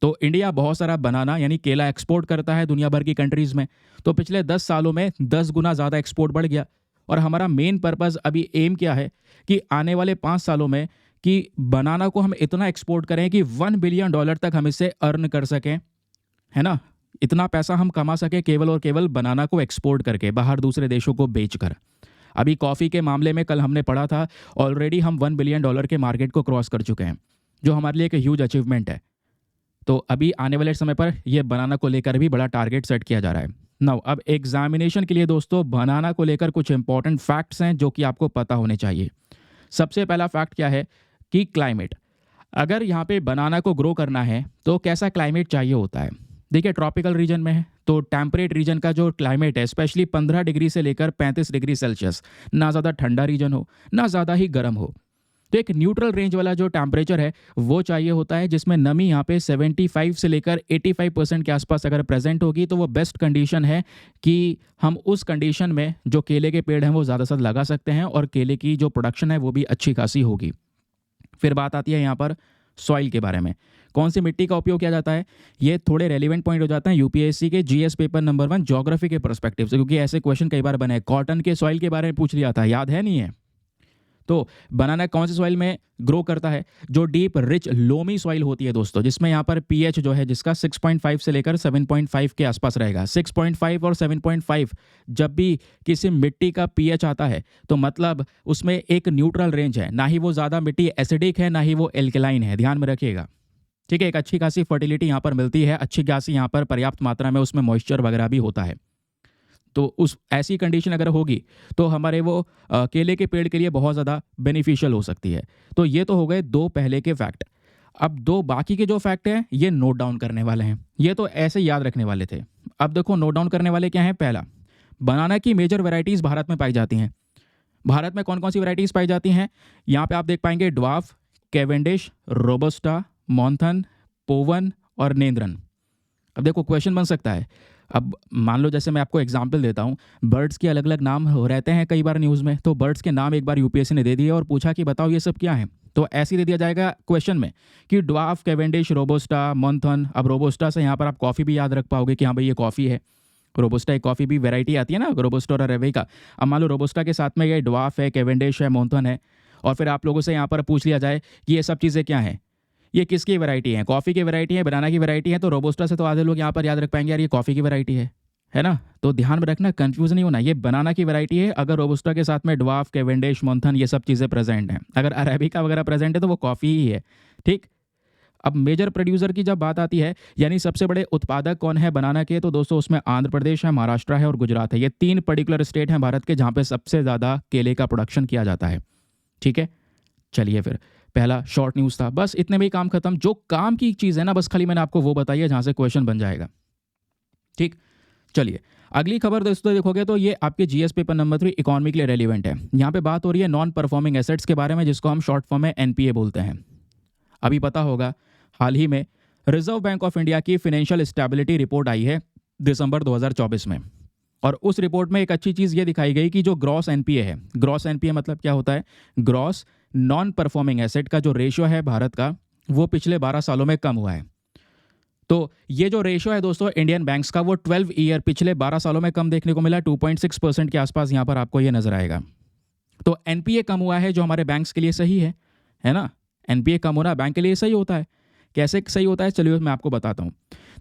तो इंडिया बहुत सारा बनाना यानी केला एक्सपोर्ट करता है दुनिया भर की कंट्रीज़ में, तो पिछले 10 सालों में 10 गुना ज़्यादा एक्सपोर्ट बढ़ गया। और हमारा मेन पर्पज़ अभी एम क्या है कि आने वाले 5 सालों में कि बनाना को हम इतना एक्सपोर्ट करें कि $1 बिलियन तक हम इससे अर्न कर सकें, है ना, इतना पैसा हम कमा सके केवल और केवल बनाना को एक्सपोर्ट करके, बाहर दूसरे देशों को बेचकर। अभी कॉफ़ी के मामले में कल हमने पढ़ा था, ऑलरेडी हम $1 बिलियन के मार्केट को क्रॉस कर चुके हैं, जो हमारे लिए एक ह्यूज अचीवमेंट है। तो अभी आने वाले समय पर यह बनाना को लेकर भी बड़ा टारगेट सेट किया जा रहा है। नाउ अब एग्जामिनेशन के लिए दोस्तों बनाना को लेकर कुछ इंपॉर्टेंट फैक्ट्स हैं जो कि आपको पता होने चाहिए। सबसे पहला फैक्ट क्या है कि क्लाइमेट। अगर यहाँ पे बनाना को ग्रो करना है तो कैसा क्लाइमेट चाहिए होता है। देखिए ट्रॉपिकल रीजन में है तो टेम्परेट रीजन का जो क्लाइमेट है स्पेशली 15 डिग्री से लेकर 35 डिग्री सेल्सियस, ना ज़्यादा ठंडा रीजन हो ना ज़्यादा ही गर्म हो। तो एक न्यूट्रल रेंज वाला जो टेम्परेचर है वो चाहिए होता है जिसमें नमी यहाँ पे 75 से लेकर 85% के आसपास अगर प्रेजेंट होगी तो वो बेस्ट कंडीशन है कि हम उस कंडीशन में जो केले के पेड़ हैं वो ज़्यादा से ज़्यादा लगा सकते हैं और केले की जो प्रोडक्शन है वो भी अच्छी खासी होगी। फिर बात आती है यहाँ पर सॉइल के बारे में, कौन सी मिट्टी का उपयोग किया जाता है। ये थोड़े रेलिवेंट पॉइंट हो जाते हैं यूपीएससी के जीएस पेपर नंबर 1 ज्योग्राफी के पर्सपेक्टिव से, क्योंकि ऐसे क्वेश्चन कई बार बने। कॉटन के सॉइल के बारे में पूछ लिया था, याद है नहीं है। तो बनाना कौन से सॉइल में ग्रो करता है, जो डीप रिच लोमी सॉइल होती है दोस्तों, जिसमें यहाँ पर पीएच जो है जिसका 6.5 से लेकर 7.5 के आसपास रहेगा। 6.5 और 7.5 जब भी किसी मिट्टी का पीएच आता है तो मतलब उसमें एक न्यूट्रल रेंज है, ना ही वो ज़्यादा मिट्टी एसिडिक है ना ही वो एल्कलाइन है, ध्यान में रखिएगा। ठीक है, एक अच्छी खासी फर्टिलिटी यहाँ पर मिलती है, अच्छी खासी यहाँ पर पर्याप्त मात्रा में उसमें मॉइस्चर वगैरह भी होता है। तो उस ऐसी कंडीशन अगर होगी तो हमारे वो केले के पेड़ के लिए बहुत ज़्यादा बेनिफिशियल हो सकती है। तो ये तो हो गए दो पहले के फैक्ट। अब दो बाकी के जो फैक्ट हैं ये नोट डाउन करने वाले हैं, ये तो ऐसे याद रखने वाले थे। अब देखो नोट डाउन करने वाले क्या हैं। पहला, बनाना की मेजर वैरायटीज़ भारत में पाई जाती हैं। भारत में कौन कौन सी वैरायटीज़ पाई जाती हैं, यहाँ पे आप देख पाएंगे ड्वार्फ, कैवेंडिश, रोबस्टा, मॉन्थन, पोवन और नेंद्रन। अब देखो क्वेश्चन बन सकता है, अब मान लो जैसे मैं आपको एग्जांपल देता हूँ, बर्ड्स के अलग अलग नाम रहते हैं कई बार न्यूज़ में, तो बर्ड्स के नाम एक बार यूपीएससी ने दे दिए और पूछा कि बताओ ये सब क्या है, तो ऐसे ही दे दिया जाएगा क्वेश्चन में कि ड्वार्फ, कैवेंडिश, रोबोस्टा, मंथन। अब रोबोस्टा से यहाँ पर आप कॉफ़ी भी याद रख पाओगे कि हाँ भाई ये कॉफ़ी है। रोबोस्टा एक कॉफ़ी भी वैरायटी आती है ना, रोबोस्टा और अरेबिका। अब मान लो रोबोस्टा के साथ में ये ड्वार्फ है, कैवेंडिश है, मंथन है, और फिर आप लोगों से यहाँ पर पूछ लिया जाए कि ये सब चीज़ें क्या हैं, ये किसकी वैरायटी है, कॉफ़ी की वैरायटी है, बनाना की वैरायटी है। तो रोबोस्टा से तो आधे लोग यहाँ पर याद रख पाएंगे यार ये कॉफ़ी की वैरायटी है ना। तो ध्यान में रखना, कंफ्यूज नहीं होना, ये बनाना की वैरायटी है अगर रोबोस्टा के साथ में ड्वार्फ, कैवेंडिश, मंथन ये सब चीज़ें प्रेजेंट हैं। अगर अरेबिका वगैरह प्रेजेंट है तो वो कॉफ़ी ही है। ठीक। अब मेजर प्रोड्यूसर की जब बात आती है, यानी सबसे बड़े उत्पादक कौन है बनाना के, तो दोस्तों उसमें आंध्र प्रदेश है, महाराष्ट्र है और गुजरात है। ये 3 पर्टिकुलर स्टेट हैं भारत के जहाँ पे सबसे ज़्यादा केले का प्रोडक्शन किया जाता है। ठीक है, चलिए फिर पहला शॉर्ट न्यूज़ था, बस इतने में ही काम खत्म। जो काम की चीज़ है ना बस खाली मैंने आपको वो बताई है जहाँ से क्वेश्चन बन जाएगा। ठीक, चलिए अगली खबर दोस्तों देखोगे तो ये आपके जीएस पेपर नंबर 3 इकोनॉमी के लिए रेलिवेंट है। यहाँ पे बात हो रही है नॉन परफॉर्मिंग एसेट्स के बारे में, जिसको हम शॉर्ट फॉर्म में एनपीए बोलते हैं। अभी पता होगा हाल ही में रिजर्व बैंक ऑफ इंडिया की फाइनेंशियल स्टेबिलिटी रिपोर्ट आई है दिसंबर 2024 में, और उस रिपोर्ट में एक अच्छी चीज़ ये दिखाई गई कि जो ग्रॉस एनपीए है, ग्रॉस एनपीए मतलब क्या होता है, ग्रॉस नॉन परफॉर्मिंग एसेट का जो रेशियो है भारत का वो पिछले 12 सालों में कम हुआ है। तो ये जो रेशियो है दोस्तों इंडियन बैंक्स का वो 12 ईयर पिछले 12 सालों में कम देखने को मिला, 2.6% के आसपास यहाँ पर आपको ये नजर आएगा। तो एनपीए कम हुआ है जो हमारे बैंक्स के लिए सही है ना। एनपीए कम होना बैंक के लिए सही होता है। कैसे सही होता है चलिए मैं आपको बताता हूँ।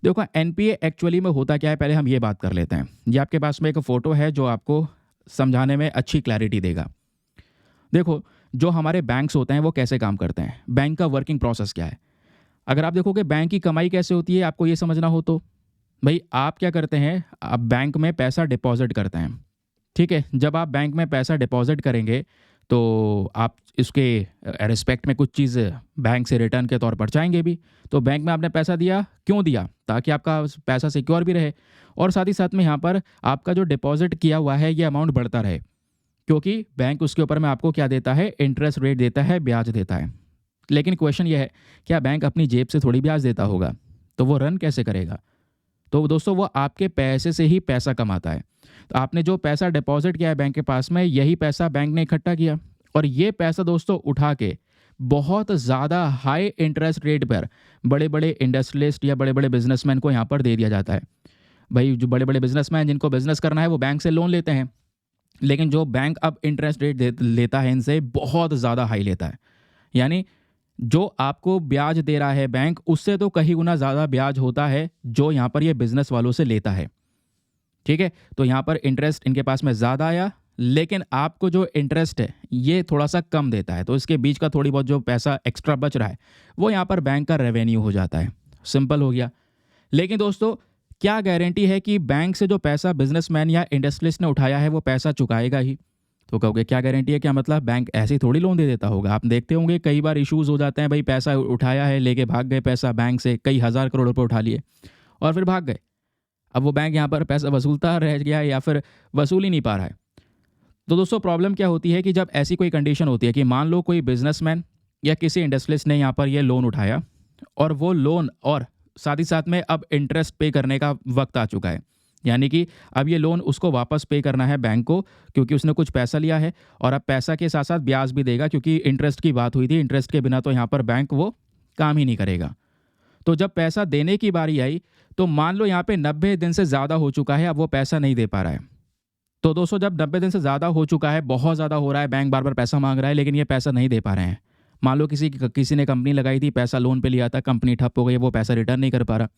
देखो एनपीए एक्चुअली में होता क्या है, पहले हम ये बात कर लेते हैं। ये आपके पास में एक फ़ोटो है जो आपको समझाने में अच्छी क्लैरिटी देगा। देखो जो हमारे बैंक्स होते हैं वो कैसे काम करते हैं, बैंक का वर्किंग प्रोसेस क्या है। अगर आप देखोगे बैंक की कमाई कैसे होती है, आपको ये समझना हो तो भाई आप क्या करते हैं, आप बैंक में पैसा डिपॉजिट करते हैं। ठीक है, जब आप बैंक में पैसा डिपॉजिट करेंगे तो आप इसके रिस्पेक्ट में कुछ चीज़ बैंक से रिटर्न के तौर पर चाहेंगे भी। तो बैंक में आपने पैसा दिया, क्यों दिया, ताकि आपका पैसा सिक्योर भी रहे, और साथ ही साथ में यहाँ पर आपका जो डिपॉजिट किया हुआ है ये अमाउंट बढ़ता रहे, क्योंकि बैंक उसके ऊपर में आपको क्या देता है, इंटरेस्ट रेट देता है, ब्याज देता है। लेकिन क्वेश्चन ये है, क्या बैंक अपनी जेब से थोड़ी ब्याज देता होगा, तो वो रन कैसे करेगा। तो दोस्तों वो आपके पैसे से ही पैसा कमाता है। तो आपने जो पैसा डिपॉजिट किया है बैंक के पास में, यही पैसा बैंक ने इकट्ठा किया, और ये पैसा दोस्तों उठा के बहुत ज़्यादा हाई इंटरेस्ट रेट पर बड़े बड़े इंडस्ट्रियलिस्ट या बड़े बड़े बिजनेसमैन को यहाँ पर दे दिया जाता है। भाई जो बड़े बड़े बिजनेसमैन जिनको बिजनेस करना है वो बैंक से लोन लेते हैं, लेकिन जो बैंक अब इंटरेस्ट रेट लेता है इनसे बहुत ज़्यादा हाई लेता है। यानी जो आपको ब्याज दे रहा है बैंक, उससे तो कहीं गुना ज़्यादा ब्याज होता है जो यहाँ पर ये बिजनेस वालों से लेता है। ठीक है, तो यहाँ पर इंटरेस्ट इनके पास में ज़्यादा आया, लेकिन आपको जो इंटरेस्ट है ये थोड़ा सा कम देता है। तो इसके बीच का थोड़ी बहुत जो पैसा एक्स्ट्रा बच रहा है वो यहाँ पर बैंक का रेवेन्यू हो जाता है। सिंपल हो गया। लेकिन दोस्तों क्या गारंटी है कि बैंक से जो पैसा बिजनेसमैन या इंडस्ट्रियलिस्ट ने उठाया है वो पैसा चुकाएगा ही? तो कहोगे क्या गारंटी है, क्या मतलब बैंक ऐसे ही थोड़ी लोन दे देता होगा? आप देखते होंगे कई बार इश्यूज़ हो जाते हैं, भाई पैसा उठाया है, लेके भाग गए पैसा बैंक से, कई हज़ार करोड़ रुपए उठा लिए और फिर भाग गए। अब वो बैंक यहाँ पर पैसा वसूलता रह गया या फिर वसूल ही नहीं पा रहा है। तो दोस्तों प्रॉब्लम क्या होती है कि जब ऐसी कोई कंडीशन होती है कि मान लो कोई बिजनेसमैन या किसी इंडस्ट्रियलिस्ट ने यहाँ पर ये लोन उठाया और वो लोन और साथ ही साथ में अब इंटरेस्ट पे करने का वक्त आ चुका है, यानी कि अब ये लोन उसको वापस पे करना है बैंक को, क्योंकि उसने कुछ पैसा लिया है और अब पैसा के साथ साथ ब्याज भी देगा, क्योंकि इंटरेस्ट की बात हुई थी। इंटरेस्ट के बिना तो यहाँ पर बैंक वो काम ही नहीं करेगा। तो जब पैसा देने की बारी आई तो मान लो यहाँ पे 90 दिन से ज़्यादा हो चुका है, अब वो पैसा नहीं दे पा रहा है। तो दोस्तों जब 90 दिन से ज़्यादा हो चुका है, बहुत ज़्यादा हो रहा है, बैंक बार बार पैसा मांग रहा है लेकिन ये पैसा नहीं दे पा रहे हैं। मान लो किसी ने कंपनी लगाई थी, पैसा लोन पे लिया था, कंपनी ठप हो गई, वो पैसा रिटर्न नहीं कर पा रहा।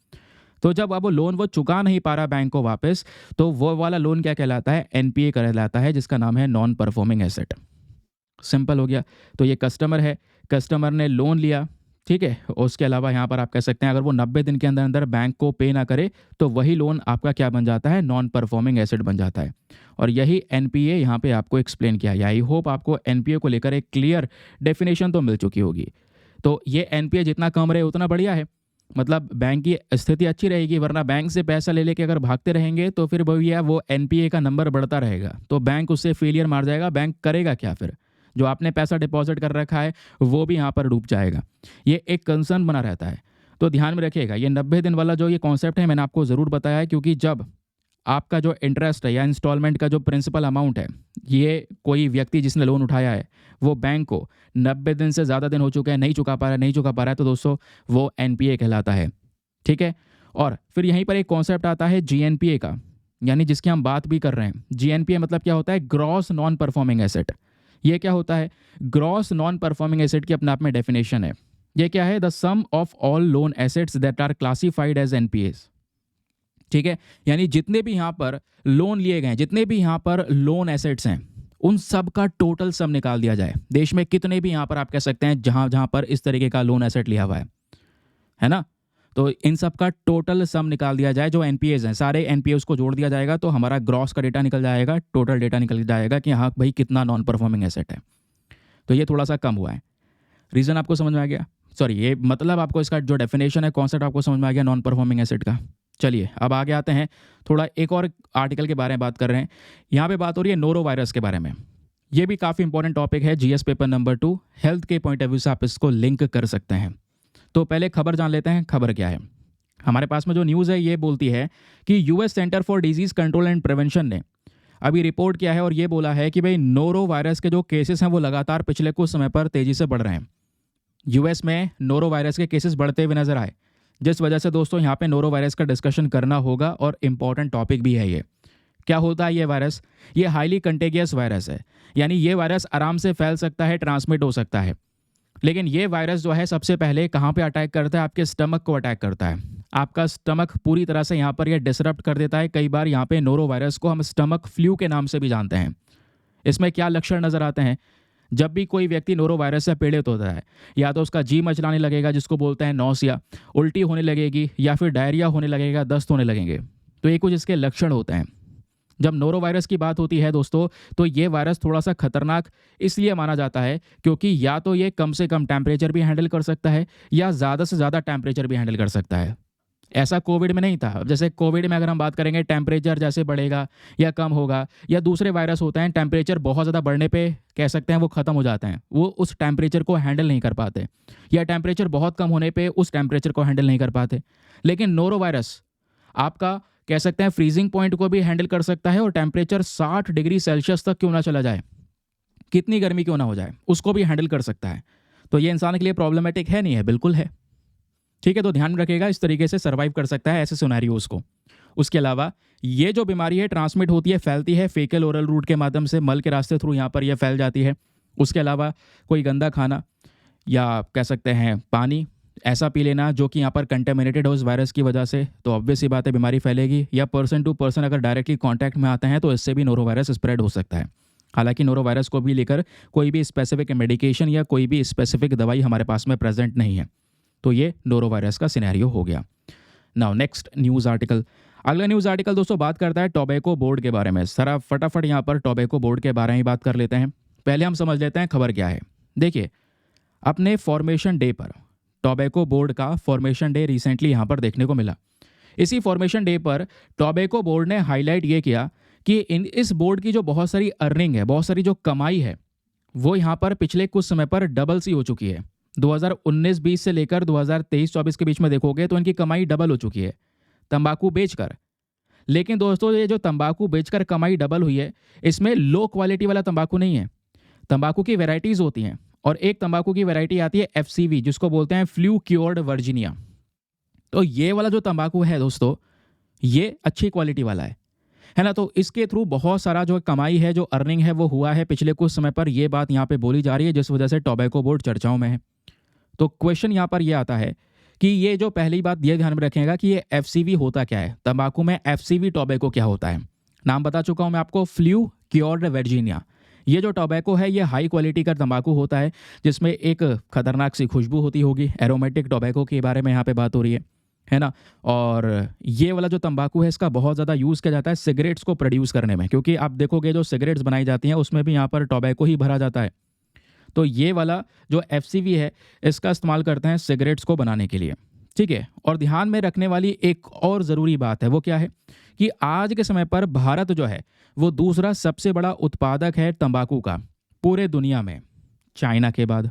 तो जब अब वो लोन वो चुका नहीं पा रहा बैंक को वापस, तो वो वाला लोन क्या कहलाता है? एनपीए कहलाता है, जिसका नाम है नॉन परफॉर्मिंग एसेट। सिंपल हो गया। तो ये कस्टमर है, कस्टमर ने लोन लिया, ठीक है। उसके अलावा यहाँ पर आप कह सकते हैं अगर वो 90 दिन के अंदर अंदर बैंक को पे ना करे तो वही लोन आपका क्या बन जाता है? नॉन परफॉर्मिंग एसेट बन जाता है। और यही एनपीए यहाँ पे आपको एक्सप्लेन किया है। आई होप आपको एनपीए को लेकर एक क्लियर डेफिनेशन तो मिल चुकी होगी। तो ये एनपीए जितना कम रहे उतना बढ़िया है, मतलब बैंक की स्थिति अच्छी रहेगी, वरना बैंक से पैसा ले लेके अगर भागते रहेंगे तो फिर भैया वो एनपीए का नंबर बढ़ता रहेगा, तो बैंक उससे फेलियर मार जाएगा। बैंक करेगा क्या फिर? जो आपने पैसा डिपॉजिट कर रखा है वो भी यहाँ पर डूब जाएगा। ये एक कंसर्न बना रहता है, तो ध्यान में रखिएगा। ये 90 दिन वाला जो ये कॉन्सेप्ट है मैंने आपको ज़रूर बताया है, क्योंकि जब आपका जो इंटरेस्ट है या इंस्टॉलमेंट का जो प्रिंसिपल अमाउंट है, ये कोई व्यक्ति जिसने लोन उठाया है वो बैंक को 90 दिन से ज़्यादा दिन हो चुके हैं, नहीं चुका पा रहा है, तो दोस्तों वो एनपीए कहलाता है, ठीक है। और फिर यहीं पर एक कॉन्सेप्ट आता है जीएनपीए का, यानी जिसकी हम बात भी कर रहे हैं। जीएनपीए मतलब क्या होता है? Gross non performing asset. ये क्या होता है? ग्रॉस नॉन परफॉर्मिंग एसेट की अपने आप में डेफिनेशन है। ये क्या है? The sum of all loan assets that are classified as NPAs, ठीक है। यानी जितने भी यहाँ पर लोन लिए गए हैं, जितने भी यहाँ पर लोन एसेट्स हैं, उन सब का टोटल सम निकाल दिया जाए। देश में कितने भी यहाँ पर आप कह सकते हैं जहाँ जहाँ पर इस तरीके का लोन एसेट लिया हुआ है ना, तो इन सब का टोटल सम निकाल दिया जाए। जो एनपीएस हैं सारे एनपीएस को जोड़ दिया जाएगा, तो हमारा ग्रॉस का डेटा निकल जाएगा, टोटल डेटा निकल जाएगा कि हाँ भाई कितना नॉन परफॉर्मिंग एसेट है। तो ये थोड़ा सा कम हुआ है। रीज़न आपको समझ में आ गया? सॉरी, ये मतलब आपको इसका जो डेफिनेशन है, कॉन्सेप्ट आपको समझ में आ गया नॉन परफॉर्मिंग एसेट का। चलिए अब आगे आते हैं, थोड़ा एक और आर्टिकल के बारे में बात कर रहे हैं। यहाँ पे बात हो रही है नोरो वायरस के बारे में। ये भी काफ़ी इंपॉर्टेंट टॉपिक है, जीएस पेपर नंबर 2 हेल्थ के पॉइंट ऑफ व्यू से आप इसको लिंक कर सकते हैं। तो पहले खबर जान लेते हैं। खबर क्या है? हमारे पास में जो न्यूज़ है ये बोलती है कि US centre for disease control and prevention ने अभी रिपोर्ट किया है और ये बोला है कि भाई नोरो वायरस के जो केसेस हैं वो लगातार पिछले कुछ समय पर तेज़ी से बढ़ रहे हैं। यूएस में नोरो वायरस के केसेस बढ़ते हुए नजर आए, जिस वजह से दोस्तों यहाँ पे नोरो वायरस का डिस्कशन करना होगा और इम्पॉर्टेंट टॉपिक भी है ये। क्या होता है ये वायरस? ये हाईली कंटेगियस वायरस है, यानी ये वायरस आराम से फैल सकता है, ट्रांसमिट हो सकता है। लेकिन ये वायरस जो है सबसे पहले कहाँ पे अटैक करता है? आपके स्टमक को अटैक करता है। आपका स्टमक पूरी तरह से यहाँ पर ये डिसरप्ट कर देता है। कई बार यहाँ पे नोरो वायरस को हम स्टमक फ्लू के नाम से भी जानते हैं। इसमें क्या लक्षण नज़र आते हैं? जब भी कोई व्यक्ति नोरो वायरस से पीड़ित होता है, या तो उसका जी मचलाने लगेगा जिसको बोलते हैं नौसिया, उल्टी होने लगेगी, या फिर डायरिया होने लगेगा, दस्त होने लगेंगे। तो ये कुछ इसके लक्षण होते हैं। जब नोरो वायरस की बात होती है दोस्तों, तो ये वायरस थोड़ा सा खतरनाक इसलिए माना जाता है क्योंकि या तो ये कम से कम टेम्परेचर भी हैंडल कर सकता है या ज़्यादा से ज़्यादा टेम्परेचर भी हैंडल कर सकता है। ऐसा कोविड में नहीं था। जैसे कोविड में अगर हम बात करेंगे, टेम्परेचर जैसे बढ़ेगा या कम होगा, या दूसरे वायरस होते हैं टेम्परेचर बहुत ज़्यादा बढ़ने पे कह सकते हैं वो ख़त्म हो जाते हैं, वो उस टेम्परेचर को हैंडल नहीं कर पाते, या टेम्परेचर बहुत कम होने पे उस टेम्परेचर को हैंडल नहीं कर पाते। लेकिन नोरो वायरस आपका कह सकते हैं फ्रीजिंग पॉइंट को भी हैंडल कर सकता है, और टेम्परेचर 60 डिग्री सेल्सियस तक क्यों ना चला जाए, कितनी गर्मी क्यों ना हो जाए, उसको भी हैंडल कर सकता है। तो ये इंसान के लिए प्रॉब्लमेटिक है नहीं है? बिल्कुल है, ठीक है। तो ध्यान में रखिएगा, इस तरीके से सर्वाइव कर सकता है ऐसे सिनेरियोज को। उसके अलावा ये जो बीमारी है ट्रांसमिट होती है, फैलती है फेकल ओरल रूट के माध्यम से, मल के रास्ते थ्रू यहाँ पर यह फैल जाती है। उसके अलावा कोई गंदा खाना या कह सकते हैं पानी ऐसा पी लेना जो कि यहाँ पर कंटेमिनेटेड हो इस वायरस की वजह से, तो ऑब्वियस सी बात है बीमारी फैलेगी। या पर्सन टू पर्सन अगर डायरेक्टली कांटेक्ट में आते हैं तो इससे भी नोरो वायरस स्प्रेड हो सकता है। हालांकि नोरो वायरस को भी लेकर कोई भी स्पेसिफिक मेडिकेशन या कोई भी स्पेसिफिक दवाई हमारे पास में प्रेजेंट नहीं है। तो ये नोरो वायरस का सिनेरियो हो गया। नाउ नेक्स्ट न्यूज़ आर्टिकल अगला न्यूज़ आर्टिकल दोस्तों बात करता है टोबैको बोर्ड के बारे में। सर आप फटाफट यहाँ पर टोबैको बोर्ड के बारे में ही बात कर लेते हैं। पहले हम समझ लेते हैं खबर क्या है। देखिए, अपने फॉर्मेशन डे पर टोबैको बोर्ड का फॉर्मेशन डे रिसेंटली यहाँ पर देखने को मिला। इसी फॉर्मेशन डे पर टोबैको बोर्ड ने हाईलाइट ये किया कि इस बोर्ड की जो बहुत सारी अर्निंग है, बहुत सारी जो कमाई है, वो यहाँ पर पिछले कुछ समय पर डबल सी हो चुकी है। 2019-20 से लेकर 2023-24 के बीच में देखोगे तो इनकी कमाई डबल हो चुकी है तंबाकू बेचकर। लेकिन दोस्तों, ये जो तंबाकू बेचकर कमाई डबल हुई है, इसमें लो क्वालिटी वाला तंबाकू नहीं है। तंबाकू की वैरायटीज़ होती हैं और एक तंबाकू की वैरायटी आती है FCV, जिसको बोलते हैं फ्लू क्योर्ड वर्जीनिया। तो ये वाला जो तंबाकू है दोस्तों, ये अच्छी क्वालिटी वाला है ना। तो इसके थ्रू बहुत सारा जो कमाई है, जो अर्निंग है, वो हुआ है पिछले कुछ समय पर। ये बात यहाँ पे बोली जा रही है, जिस वजह से टोबैको बोर्ड चर्चाओं में है। तो क्वेश्चन यहाँ पर ये आता है कि ये जो पहली बात ये ध्यान में रखिएगा कि ये FCV होता क्या है, तंबाकू में FCV टोबैको क्या होता है। नाम बता चुका हूँ मैं आपको, फ्लू क्योर्ड वर्जीनिया। ये जो टोबैको है, ये हाई क्वालिटी का तंबाकू होता है, जिसमें एक खतरनाक सी खुशबू होती होगी। एरोमेटिक टोबैको के बारे में यहाँ पे बात हो रही है ना। और ये वाला जो तंबाकू है, इसका बहुत ज़्यादा यूज़ किया जाता है सिगरेट्स को प्रोड्यूस करने में, क्योंकि आप देखोगे जो सिगरेट्स बनाई जाती हैं उसमें भी यहाँ पर टोबैको ही भरा जाता है। तो ये वाला जो FCV है, इसका इस्तेमाल करते हैं सिगरेट्स को बनाने के लिए, ठीक है। और ध्यान में रखने वाली एक और ज़रूरी बात है, वो क्या है कि आज के समय पर भारत जो है वो दूसरा सबसे बड़ा उत्पादक है तंबाकू का पूरे दुनिया में। चाइना के बाद,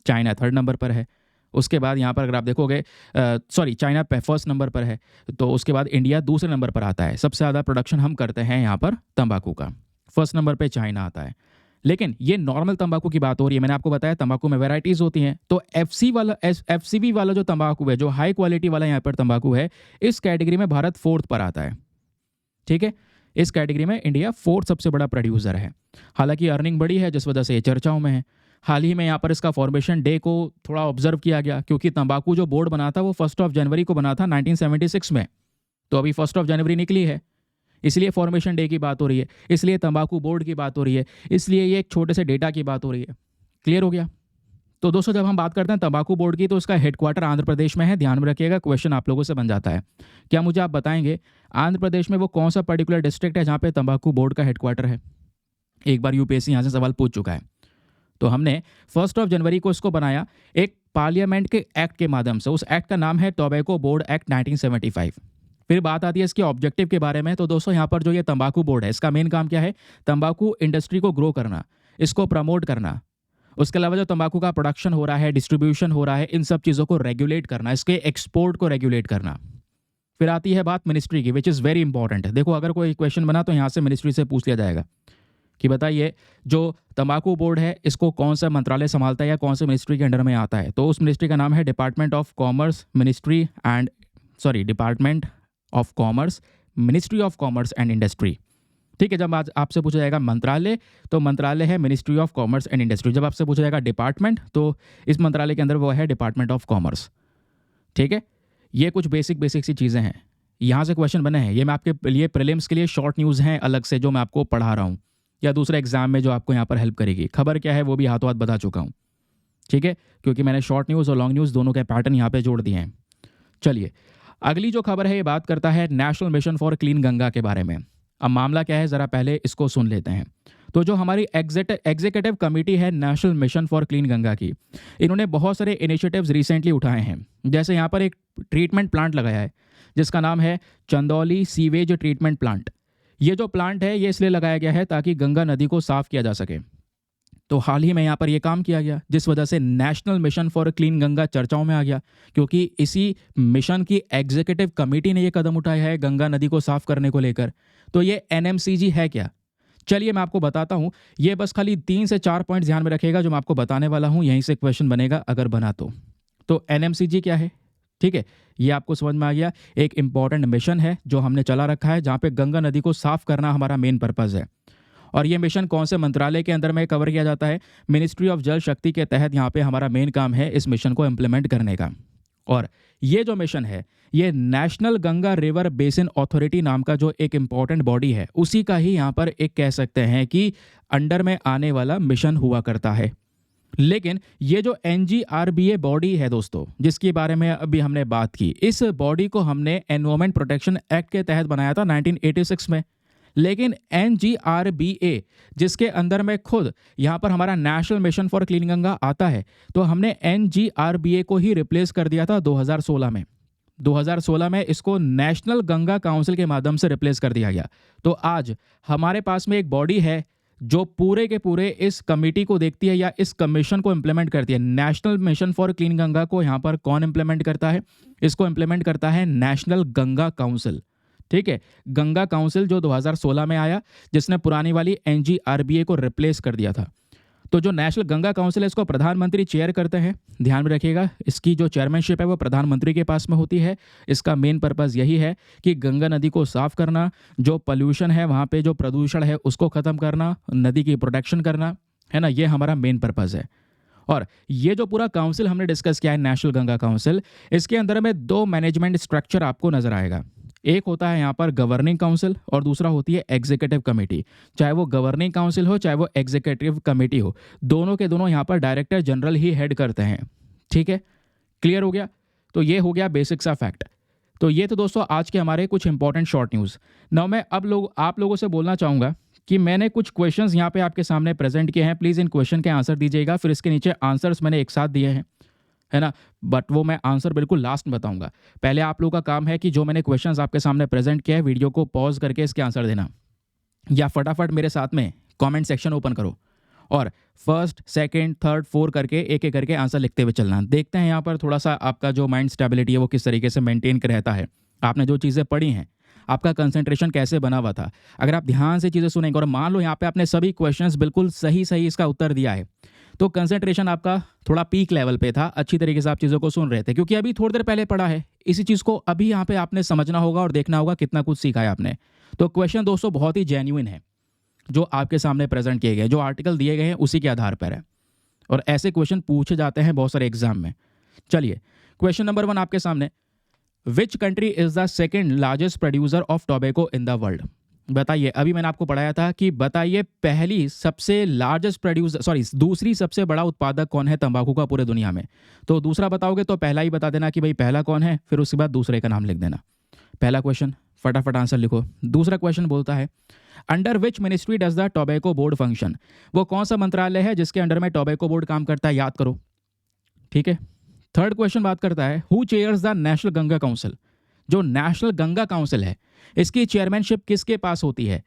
चाइना 3rd नंबर पर है। उसके बाद यहाँ पर अगर आप देखोगे, चाइना पे 1st नंबर पर है। तो उसके बाद इंडिया दूसरे नंबर पर आता है। सबसे ज़्यादा प्रोडक्शन हम करते हैं यहाँ पर तंबाकू का। 1st नंबर पे चाइना आता है। लेकिन ये नॉर्मल तंबाकू की बात हो रही है। मैंने आपको बताया तंबाकू में वैराइटीज़ होती हैं। तो FCV वाला जो तंबाकू है, जो हाई क्वालिटी वाला यहाँ पर तंबाकू है, इस कैटेगरी में भारत 4th पर आता है, ठीक है। इस कैटेगरी में इंडिया 4th सबसे बड़ा प्रोड्यूसर है। हालांकि अर्निंग बड़ी है, जिस वजह से ये चर्चाओं में है। हाल ही में यहाँ पर इसका फॉर्मेशन डे को थोड़ा ऑब्जर्व किया गया, क्योंकि तंबाकू जो बोर्ड बना था वो 1 जनवरी को बना था 1976 में। तो अभी 1 जनवरी निकली है, इसलिए फॉर्मेशन डे की बात हो रही है, इसलिए तंबाकू बोर्ड की बात हो रही है, इसलिए ये एक छोटे से डेटा की बात हो रही है। क्लियर हो गया। तो दोस्तों, जब हम बात करते हैं तंबाकू बोर्ड की, तो उसका हेडक्वार्टर आंध्र प्रदेश में है। ध्यान में रखिएगा, क्वेश्चन आप लोगों से बन जाता है। क्या मुझे आप बताएंगे आंध्र प्रदेश में वो कौन सा पर्टिकुलर डिस्ट्रिक्ट है जहाँ पे तंबाकू बोर्ड का हेडक्वार्टर है? एक बार UPSC यहाँ से सवाल पूछ चुका है। तो हमने 1 जनवरी को इसको बनाया एक पार्लियामेंट के एक्ट के माध्यम से। उस एक्ट का नाम है टोबैको बोर्ड एक्ट 1975। फिर बात आती है इसके ऑब्जेक्टिव के बारे में। तो दोस्तों, यहाँ पर जो ये तंबाकू बोर्ड है, इसका मेन काम क्या है? तंबाकू इंडस्ट्री को ग्रो करना, इसको प्रमोट करना। उसके अलावा जो तंबाकू का प्रोडक्शन हो रहा है, डिस्ट्रीब्यूशन हो रहा है, इन सब चीज़ों को रेगुलेट करना, इसके एक्सपोर्ट को रेगुलेट करना। फिर आती है बात मिनिस्ट्री की, विच इज़ वेरी इंपॉर्टेंट। देखो, अगर कोई क्वेश्चन बना तो यहाँ से मिनिस्ट्री से पूछ लिया जाएगा कि बताइए जो तंबाकू बोर्ड है, इसको कौन सा मंत्रालय संभालता है या कौन से मिनिस्ट्री के अंडर में आता है? तो उस मिनिस्ट्री का नाम है department of commerce ministry of commerce and industry, ठीक है। जब आज आपसे पूछा जाएगा मंत्रालय, तो मंत्रालय है ministry of commerce and industry. जब आपसे पूछा जाएगा डिपार्टमेंट, तो इस मंत्रालय के अंदर वो है डिपार्टमेंट ऑफ कॉमर्स, ठीक है। ये कुछ बेसिक सी चीज़ें हैं, यहाँ से क्वेश्चन बने हैं। ये मैं आपके लिए प्रीलिम्स के लिए शॉर्ट न्यूज़ हैं अलग से, जो मैं आपको पढ़ा रहा हूँ, या दूसरे एग्जाम में जो आपको यहाँ पर हेल्प करेगी। खबर क्या है वो भी हाथों हाथ बता चुका हूँ, ठीक है, क्योंकि मैंने शॉर्ट न्यूज़ और लॉन्ग न्यूज़ दोनों के पैटर्न यहाँ पे जोड़ दिए हैं। चलिए, अगली जो खबर है ये बात करता है national mission for clean Ganga के बारे में। अब मामला क्या है, ज़रा पहले इसको सुन लेते हैं। तो जो हमारी एग्जीक्यूटिव कमेटी है national mission for clean Ganga की, इन्होंने बहुत सारे इनिशिएटिव्स रिसेंटली उठाए हैं। जैसे यहाँ पर एक ट्रीटमेंट प्लांट लगाया है जिसका नाम है चंदौली सीवेज ट्रीटमेंट प्लांट। ये जो प्लांट है ये इसलिए लगाया गया है ताकि गंगा नदी को साफ़ किया जा सके। तो हाल ही में यहाँ पर ये काम किया गया, जिस वजह से national mission for clean Ganga चर्चाओं में आ गया, क्योंकि इसी मिशन की एग्जीक्यूटिव कमेटी ने ये कदम उठाया है गंगा नदी को साफ़ करने को लेकर। तो ये NMCG है क्या? चलिए मैं आपको बताता हूँ। ये बस खाली 3 से 4 पॉइंट ध्यान में रखिएगा जो मैं आपको बताने वाला हूँ, यहीं से क्वेश्चन बनेगा अगर बना तो NMCG क्या है? ठीक है, ये आपको समझ में आ गया। एक इंपॉर्टेंट मिशन है जो हमने चला रखा है, जहाँ पे गंगा नदी को साफ़ करना हमारा मेन पर्पज़ है। और ये मिशन कौन से मंत्रालय के अंदर में कवर किया जाता है? मिनिस्ट्री ऑफ जल शक्ति के तहत यहाँ पे हमारा मेन काम है इस मिशन को इम्प्लीमेंट करने का। और ये जो मिशन है ये national Ganga river basin authority नाम का जो एक इम्पॉर्टेंट बॉडी है, उसी का ही यहाँ पर एक कह सकते हैं कि अंडर में आने वाला मिशन हुआ करता है। लेकिन ये जो एनजीआरबीए बॉडी है दोस्तों, जिसके बारे में अभी हमने बात की, इस बॉडी को हमने एनवायरमेंट प्रोटेक्शन एक्ट के तहत बनाया था 1986 में। लेकिन एनजीआरबीए, जिसके अंदर में खुद यहाँ पर हमारा national mission for clean Ganga आता है, तो हमने एनजीआरबीए को ही रिप्लेस कर दिया था 2016 में। 2016 में इसको नेशनल गंगा काउंसिल के माध्यम से रिप्लेस कर दिया गया। तो आज हमारे पास में एक बॉडी है जो पूरे के पूरे इस कमेटी को देखती है या इस कमीशन को इम्प्लीमेंट करती है। National mission for clean Ganga को यहाँ पर कौन इम्प्लीमेंट करता है? इसको इम्प्लीमेंट करता है नेशनल गंगा काउंसिल। ठीक है, गंगा काउंसिल जो 2016 में आया, जिसने पुरानी वाली एनजीआरबीए को रिप्लेस कर दिया था। तो जो नेशनल गंगा काउंसिल है, इसको प्रधानमंत्री चेयर करते हैं। ध्यान में रखिएगा, इसकी जो चेयरमैनशिप है वो प्रधानमंत्री के पास में होती है। इसका मेन पर्पस यही है कि गंगा नदी को साफ करना, जो पोल्यूशन है वहाँ पे जो प्रदूषण है उसको ख़त्म करना, नदी की प्रोटेक्शन करना, है ना, ये हमारा मेन पर्पस है। और ये जो पूरा काउंसिल हमने डिस्कस किया है, नेशनल गंगा काउंसिल, इसके अंदर में दो मैनेजमेंट स्ट्रक्चर आपको नजर आएगा। एक होता है यहाँ पर गवर्निंग काउंसिल और दूसरा होती है एग्जीक्यूटिव कमेटी। चाहे वो गवर्निंग काउंसिल हो चाहे वो एग्जीक्यूटिव कमेटी हो, दोनों के दोनों यहाँ पर डायरेक्टर जनरल ही हेड करते हैं। ठीक है, क्लियर हो गया? तो ये हो गया बेसिक्स ऑफ फैक्ट। तो ये तो दोस्तों आज के हमारे कुछ इंपॉर्टेंट शॉर्ट न्यूज़। नाउ मैं अब आप लोगों से बोलना चाहूँगा कि मैंने कुछ क्वेश्चंस यहाँ पे आपके सामने प्रेजेंट किए हैं। प्लीज़ इन क्वेश्चन के आंसर दीजिएगा। फिर इसके नीचे आंसर्स मैंने एक साथ दिए हैं, है ना, बट वो मैं आंसर बिल्कुल लास्ट में बताऊंगा। पहले आप लोगों का काम है कि जो मैंने क्वेश्चंस आपके सामने प्रेजेंट किया है, वीडियो को पॉज करके इसके आंसर देना, या फटाफट मेरे साथ में कमेंट सेक्शन ओपन करो और फर्स्ट, सेकंड, थर्ड, फोर करके एक एक करके आंसर लिखते हुए चलना। देखते हैं यहाँ पर थोड़ा सा आपका जो माइंड स्टेबिलिटी है वो किस तरीके से मेंटेन रहता है। आपने जो चीज़ें पढ़ी हैं, आपका कंसंट्रेशन कैसे बना हुआ था। अगर आप ध्यान से चीज़ें सुनेंगे और मान लो यहाँ पे आपने सभी क्वेश्चंस बिल्कुल सही सही इसका उत्तर दिया है, तो कंसंट्रेशन आपका थोड़ा पीक लेवल पे था, अच्छी तरीके से आप चीज़ों को सुन रहे थे, क्योंकि अभी थोड़ी देर पहले पढ़ा है। इसी चीज़ को अभी यहाँ पे आपने समझना होगा और देखना होगा कितना कुछ सीखा है आपने। तो क्वेश्चन दोस्तों बहुत ही जेन्युइन है जो आपके सामने प्रेजेंट किए गए, जो आर्टिकल दिए गए हैं उसी के आधार पर है, और ऐसे क्वेश्चन पूछे जाते हैं बहुत सारे एग्जाम में। चलिए, क्वेश्चन नंबर 1 आपके सामने। Which country is the second largest producer of tobacco in the world? बताइए, अभी मैंने आपको पढ़ाया था कि बताइए पहली सबसे लार्जेस्ट प्रोड्यूसर, दूसरी सबसे बड़ा उत्पादक कौन है तंबाकू का पूरे दुनिया में। तो दूसरा बताओगे तो पहला ही बता देना कि भाई पहला कौन है, फिर उसके बाद दूसरे का नाम लिख देना। पहला क्वेश्चन, फटाफट आंसर लिखो। दूसरा क्वेश्चन बोलता है, under which ministry does the tobacco board function? वो कौन सा मंत्रालय है जिसके अंडर में टोबैको बोर्ड काम करता है, याद करो। ठीक है। थर्ड क्वेश्चन बात करता है, who chairs the national Ganga council? जो नेशनल गंगा काउंसिल है, इसकी चेयरमैनशिप किसके पास होती है?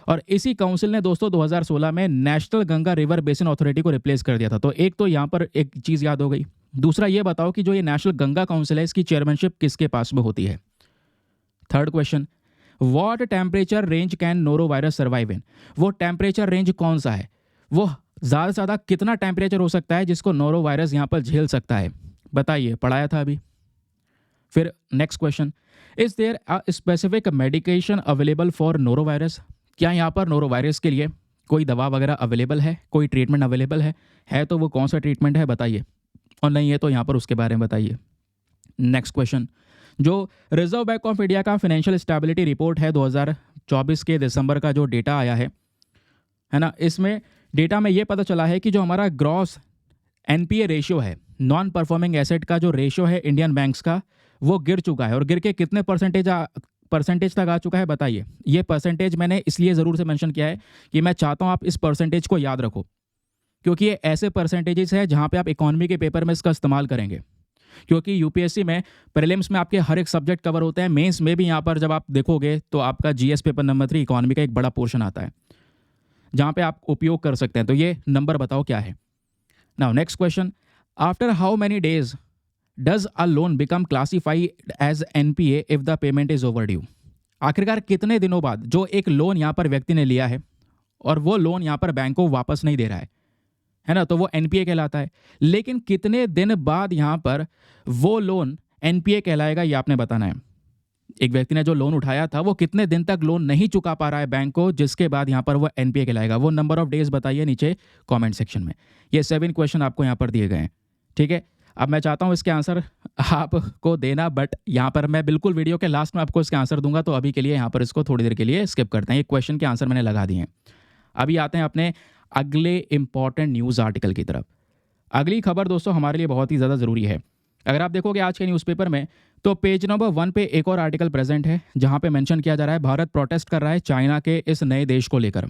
और इसी काउंसिल ने दोस्तों 2016 में national Ganga river basin authority को रिप्लेस कर दिया था। तो एक तो यहाँ पर एक चीज़ याद हो गई। दूसरा ये बताओ कि जो ये नेशनल गंगा काउंसिल है, इसकी चेयरमैनशिप किसके पास में होती है? Third question, what temperature range can noro virus survive in? वो टेम्परेचर रेंज कौन सा है? वो ज़्यादा से ज़्यादा कितना टेम्परेचर हो सकता है जिसको नोरो वायरस यहाँ पर झेल सकता है? बताइए, पढ़ाया था अभी। फिर next question, is there a specific medication available for norovirus? क्या यहाँ पर नोरो वायरस के लिए कोई दवा वगैरह अवेलेबल है, कोई ट्रीटमेंट अवेलेबल है तो वो कौन सा ट्रीटमेंट है बताइए, और नहीं है तो यहाँ पर उसके बारे में बताइए। नेक्स्ट क्वेश्चन, जो रिजर्व बैंक ऑफ इंडिया का फाइनेंशियल स्टेबिलिटी रिपोर्ट है 2024 के दिसंबर का जो डेटा आया है ना, इसमें डेटा में ये पता चला है कि जो हमारा ग्रॉस एनपीए रेशियो है, नॉन परफॉर्मिंग एसेट का जो रेशियो है इंडियन बैंक्स का, वो गिर चुका है। और गिर के कितने परसेंटेज तक आ चुका है बताइए। ये परसेंटेज मैंने इसलिए ज़रूर से मेंशन किया है कि मैं चाहता हूँ आप इस परसेंटेज को याद रखो, क्योंकि ये ऐसे परसेंटेजेस है जहाँ पे आप इकोनॉमी के पेपर में इसका इस्तेमाल करेंगे। क्योंकि यूपीएससी में प्रीलिम्स में आपके हर एक सब्जेक्ट कवर होते हैं, मेंस में भी यहाँ पर जब आप देखोगे तो आपका जीएस पेपर नंबर 3 इकोनॉमी का एक बड़ा पोर्शन आता है जहाँ पे आप उपयोग कर सकते हैं। तो ये नंबर बताओ क्या है। Now next question, after how many days does a loan become classified as NPA if the payment is overdue? आखिरकार कितने दिनों बाद जो एक लोन यहाँ पर व्यक्ति ने लिया है और वो लोन यहाँ पर बैंक को वापस नहीं दे रहा है ना, तो वो एनपीए कहलाता है। लेकिन कितने दिन बाद यहाँ पर वो लोन एनपीए कहलाएगा, ये आपने बताना है। एक व्यक्ति ने जो लोन उठाया था वो कितने दिन तक लोन नहीं चुका पा रहा है बैंक को, जिसके बाद यहाँ पर वो एनपीए कहलाएगा। वो नंबर ऑफ डेज बताइए नीचे कमेंट सेक्शन में। ये 7 क्वेश्चन आपको यहाँ पर दिए गए हैं। ठीक है, अब मैं चाहता हूँ इसके आंसर आपको देना, बट यहाँ पर मैं बिल्कुल वीडियो के लास्ट में आपको इसके आंसर दूंगा। तो अभी के लिए यहाँ पर इसको थोड़ी देर के लिए स्किप करते हैं। ये क्वेश्चन के आंसर मैंने लगा दिए हैं। अभी आते हैं अपने अगले इंपॉर्टेंट न्यूज़ आर्टिकल की तरफ। अगली खबर दोस्तों हमारे लिए बहुत ही ज़्यादा ज़रूरी है। अगर आप देखोगे आज के न्यूज़पेपर में, तो पेज नंबर 1 पे एक और आर्टिकल प्रेजेंट है जहां पे मेंशन किया जा रहा है भारत प्रोटेस्ट कर रहा है चाइना के इस नए देश को लेकर।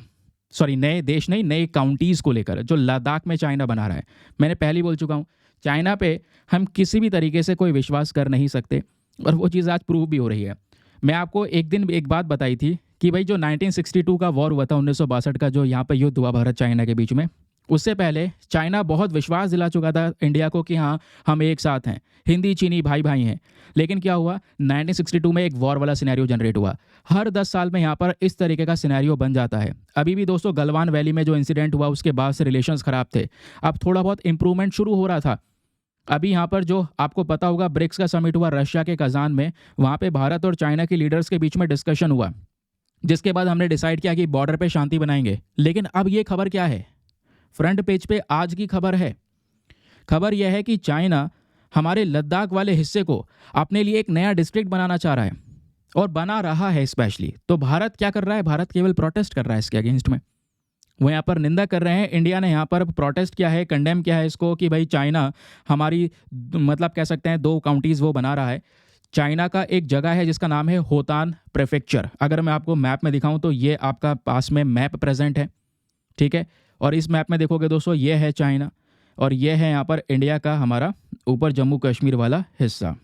सॉरी, नए देश नहीं, नए काउंटीज़ को लेकर जो लद्दाख में चाइना बना रहा है। मैंने पहले ही बोल चुका हूँ, चाइना पे हम किसी भी तरीके से कोई विश्वास कर नहीं सकते, और वो चीज़ आज प्रूव भी हो रही है। मैं आपको एक दिन एक बात बताई थी कि भाई जो 1962 का वॉर हुआ था, 1962 का जो यहाँ पे युद्ध हुआ भारत चाइना के बीच में, उससे पहले चाइना बहुत विश्वास दिला चुका था इंडिया को कि हाँ, हम एक साथ हैं, हिंदी चीनी भाई भाई हैं। लेकिन क्या हुआ, 1962 में एक वॉर वाला सिनेरियो जनरेट हुआ। हर 10 साल में यहाँ पर इस तरीके का सिनेरियो बन जाता है। अभी भी दोस्तों गलवान वैली में जो इंसिडेंट हुआ उसके बाद से रिलेशंस खराब थे। अब थोड़ा बहुत इंप्रूवमेंट शुरू हो रहा था। अभी यहाँ पर जो आपको पता होगा ब्रिक्स का समिट हुआ रशिया के कजान में, वहाँ पे भारत और चाइना के लीडर्स के बीच में डिस्कशन हुआ, जिसके बाद हमने डिसाइड किया कि बॉर्डर पे शांति बनाएंगे। लेकिन अब ये खबर क्या है, फ्रंट पेज पे आज की खबर है। खबर यह है कि चाइना हमारे लद्दाख वाले हिस्से को अपने लिए एक नया डिस्ट्रिक्ट बनाना चाह रहा है, और बना रहा है स्पेशली। तो भारत क्या कर रहा है, भारत केवल प्रोटेस्ट कर रहा है इसके अगेंस्ट में। वो यहाँ पर निंदा कर रहे हैं। इंडिया ने यहाँ पर प्रोटेस्ट किया है, कंडेम किया है इसको कि भाई चाइना हमारी मतलब कह सकते हैं 2 काउंटीज़ वो बना रहा है। चाइना का एक जगह है जिसका नाम है होतान प्रेफेक्चर। अगर मैं आपको मैप में दिखाऊं तो ये आपका पास में मैप प्रेजेंट है, ठीक है। और इस मैप में देखोगे दोस्तों, ये है चाइना और ये है यहाँ पर इंडिया का हमारा ऊपर जम्मू कश्मीर वाला हिस्सा।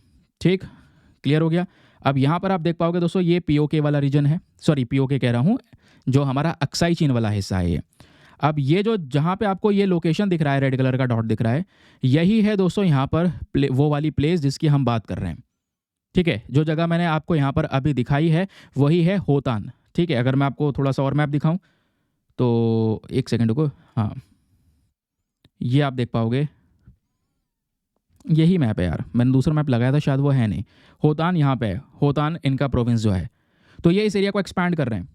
ठीक, क्लियर हो गया। अब यहाँ पर आप देख पाओगे दोस्तों, ये पीओके वाला रीजन है, सॉरी पीओके कह रहा हूँ, जो हमारा अक्साई चीन वाला हिस्सा है ये। अब ये जो जहाँ पे आपको ये लोकेशन दिख रहा है, रेड कलर का डॉट दिख रहा है, यही है दोस्तों यहाँ पर वो वाली प्लेस जिसकी हम बात कर रहे हैं। ठीक है, जो जगह मैंने आपको यहाँ पर अभी दिखाई है वही है होतान। ठीक है, अगर मैं आपको थोड़ा सा और मैप दिखाऊं तो एक सेकंड को, हाँ ये आप देख पाओगे, यही मैप है यार, मैंने दूसरा मैप लगाया था शायद वो है नहीं। होतान यहाँ पे है, होतान इनका प्रोविंस जो है। तो ये इस एरिया को एक्सपैंड कर रहे हैं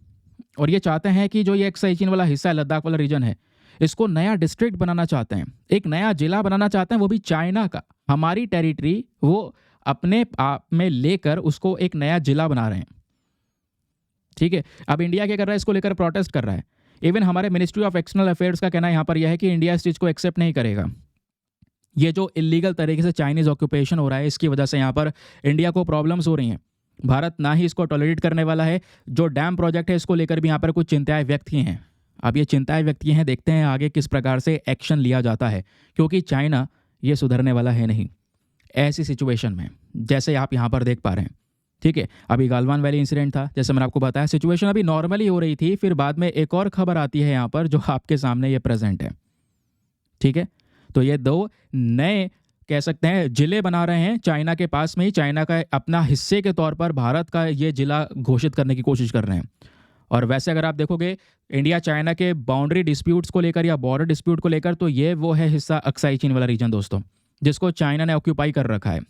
और ये चाहते हैं कि जो ये एक्साई चीन वाला हिस्सा है, लद्दाख वाला रीजन है, इसको नया डिस्ट्रिक्ट बनाना चाहते हैं, एक नया जिला बनाना चाहते हैं, वो भी चाइना का। हमारी टेरिटरी वो अपने आप में लेकर उसको एक नया जिला बना रहे हैं। ठीक है, अब इंडिया क्या कर रहा है, इसको लेकर प्रोटेस्ट कर रहा है। इवन हमारे मिनिस्ट्री ऑफ एक्सटर्नल अफेयर्स का कहना यहाँ पर यह है कि इंडिया इस चीज़ को एक्सेप्ट नहीं करेगा। ये जो इलीगल तरीके से चाइनीज ऑक्यूपेशन हो रहा है, इसकी वजह से यहाँ पर इंडिया को प्रॉब्लम्स हो रही हैं। भारत ना ही इसको टॉलरेट करने वाला है। जो डैम प्रोजेक्ट है इसको लेकर भी यहाँ पर कुछ चिंताएं व्यक्त की हैं। अब ये चिंताएं व्यक्त की हैं, देखते हैं आगे किस प्रकार से एक्शन लिया जाता है, क्योंकि चाइना ये सुधरने वाला है नहीं ऐसी सिचुएशन में, जैसे आप यहाँ पर देख पा रहे हैं। ठीक है, अभी गालवान वैली इंसिडेंट था, जैसे मैंने आपको बताया, सिचुएशन अभी नॉर्मली हो रही थी, फिर बाद में एक और खबर आती है यहाँ पर जो आपके सामने ये प्रेजेंट है। ठीक है, तो ये 2 नए कह सकते हैं जिले बना रहे हैं चाइना के पास में ही। चाइना का अपना हिस्से के तौर पर भारत का ये जिला घोषित करने की कोशिश कर रहे हैं। और वैसे अगर आप देखोगे इंडिया चाइना के बाउंड्री डिस्प्यूट्स को लेकर या बॉर्डर डिस्प्यूट को लेकर, तो ये वो है हिस्सा अक्साई चीन वाला रीजन दोस्तों, जिसको चाइना ने ऑक्यूपाई कर रखा है।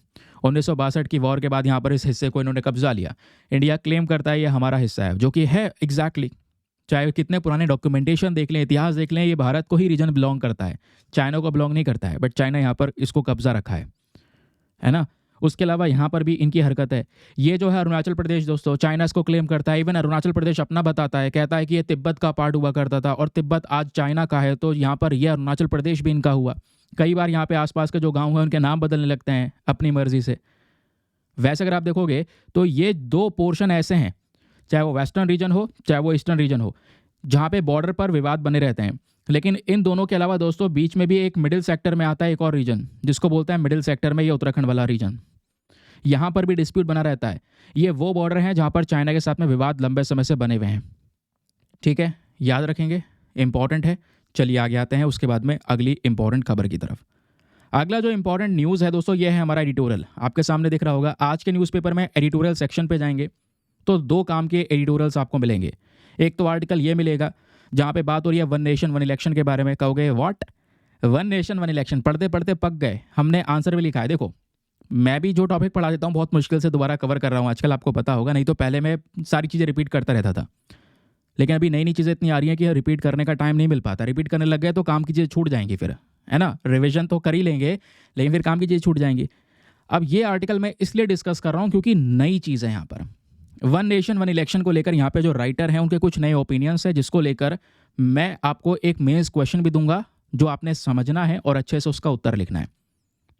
1962 की वॉर के बाद यहाँ पर इस हिस्से को इन्होंने कब्जा लिया। इंडिया क्लेम करता है ये हमारा हिस्सा है, जो कि है एग्जैक्टली। चाहे कितने पुराने डॉक्यूमेंटेशन देख लें, इतिहास देख लें, ये भारत को ही रीजन बिलोंग करता है, चाइना को बिलोंग नहीं करता है। बट चाइना यहाँ पर इसको कब्जा रखा है ना। उसके अलावा यहाँ पर भी इनकी हरकत है। ये जो है अरुणाचल प्रदेश दोस्तों, चाइना इसको क्लेम करता है। इवन अरुणाचल प्रदेश अपना बताता है, कहता है कि ये तिब्बत का पार्ट हुआ करता था और तिब्बत आज चाइना का है, तो यहाँ पर यह अरुणाचल प्रदेश भी इनका हुआ। कई बार यहाँ पे आसपास के जो गाँव हैं उनके नाम बदलने लगते हैं अपनी मर्जी से। वैसे अगर आप देखोगे तो ये 2 पोर्शन ऐसे हैं, चाहे वो वेस्टर्न रीजन हो चाहे वो ईस्टर्न रीजन हो, जहाँ पे बॉर्डर पर विवाद बने रहते हैं। लेकिन इन दोनों के अलावा दोस्तों बीच में भी एक मिडिल सेक्टर में आता है एक और रीजन, जिसको बोलते हैं मिडिल सेक्टर में, ये उत्तराखंड वाला रीजन। यहाँ पर भी डिस्प्यूट बना रहता है। ये वो बॉर्डर हैं जहाँ पर चाइना के साथ में विवाद लंबे समय से बने हुए हैं। ठीक है, याद रखेंगे, इंपॉर्टेंट है। चलिए आगे आते हैं उसके बाद में अगली इंपॉर्टेंट खबर की तरफ। अगला जो इंपॉर्टेंट न्यूज़ है दोस्तों, ये है हमारा एडिटोरियल। आपके सामने दिख रहा होगा, आज के न्यूज़पेपर में एडिटोरियल सेक्शन पे जाएंगे तो 2 काम के एडिटोरियल्स आपको मिलेंगे। एक तो आर्टिकल ये मिलेगा जहाँ पे बात हो रही है 1 नेशन 1 इलेक्शन के बारे में। कहोगे व्हाट, 1 नेशन 1 इलेक्शन, पढ़ते पढ़ते पक गए। हमने आंसर भी लिखा है। देखो, मैं भी जो टॉपिक पढ़ा देता हूँ बहुत मुश्किल से दोबारा कवर कर रहा हूँ आजकल, आपको पता होगा। नहीं तो पहले मैं सारी चीज़ें रिपीट करता रहता था, लेकिन अभी नई नई चीज़ें इतनी आ रही हैं कि रिपीट करने का टाइम नहीं मिल पाता। रिपीट करने लग गए तो काम की चीज़ें छूट जाएंगी फिर, है ना। रिविजन तो कर ही लेंगे लेकिन फिर काम की चीज़ें छूट जाएंगी। अब ये आर्टिकल मैं इसलिए डिस्कस कर रहा हूँ क्योंकि नई चीज़ है यहाँ पर। 1 नेशन 1 इलेक्शन को लेकर यहाँ पे जो राइटर हैं उनके कुछ नए ओपिनियंस है, जिसको लेकर मैं आपको एक मेंस क्वेश्चन भी दूंगा जो आपने समझना है और अच्छे से उसका उत्तर लिखना है।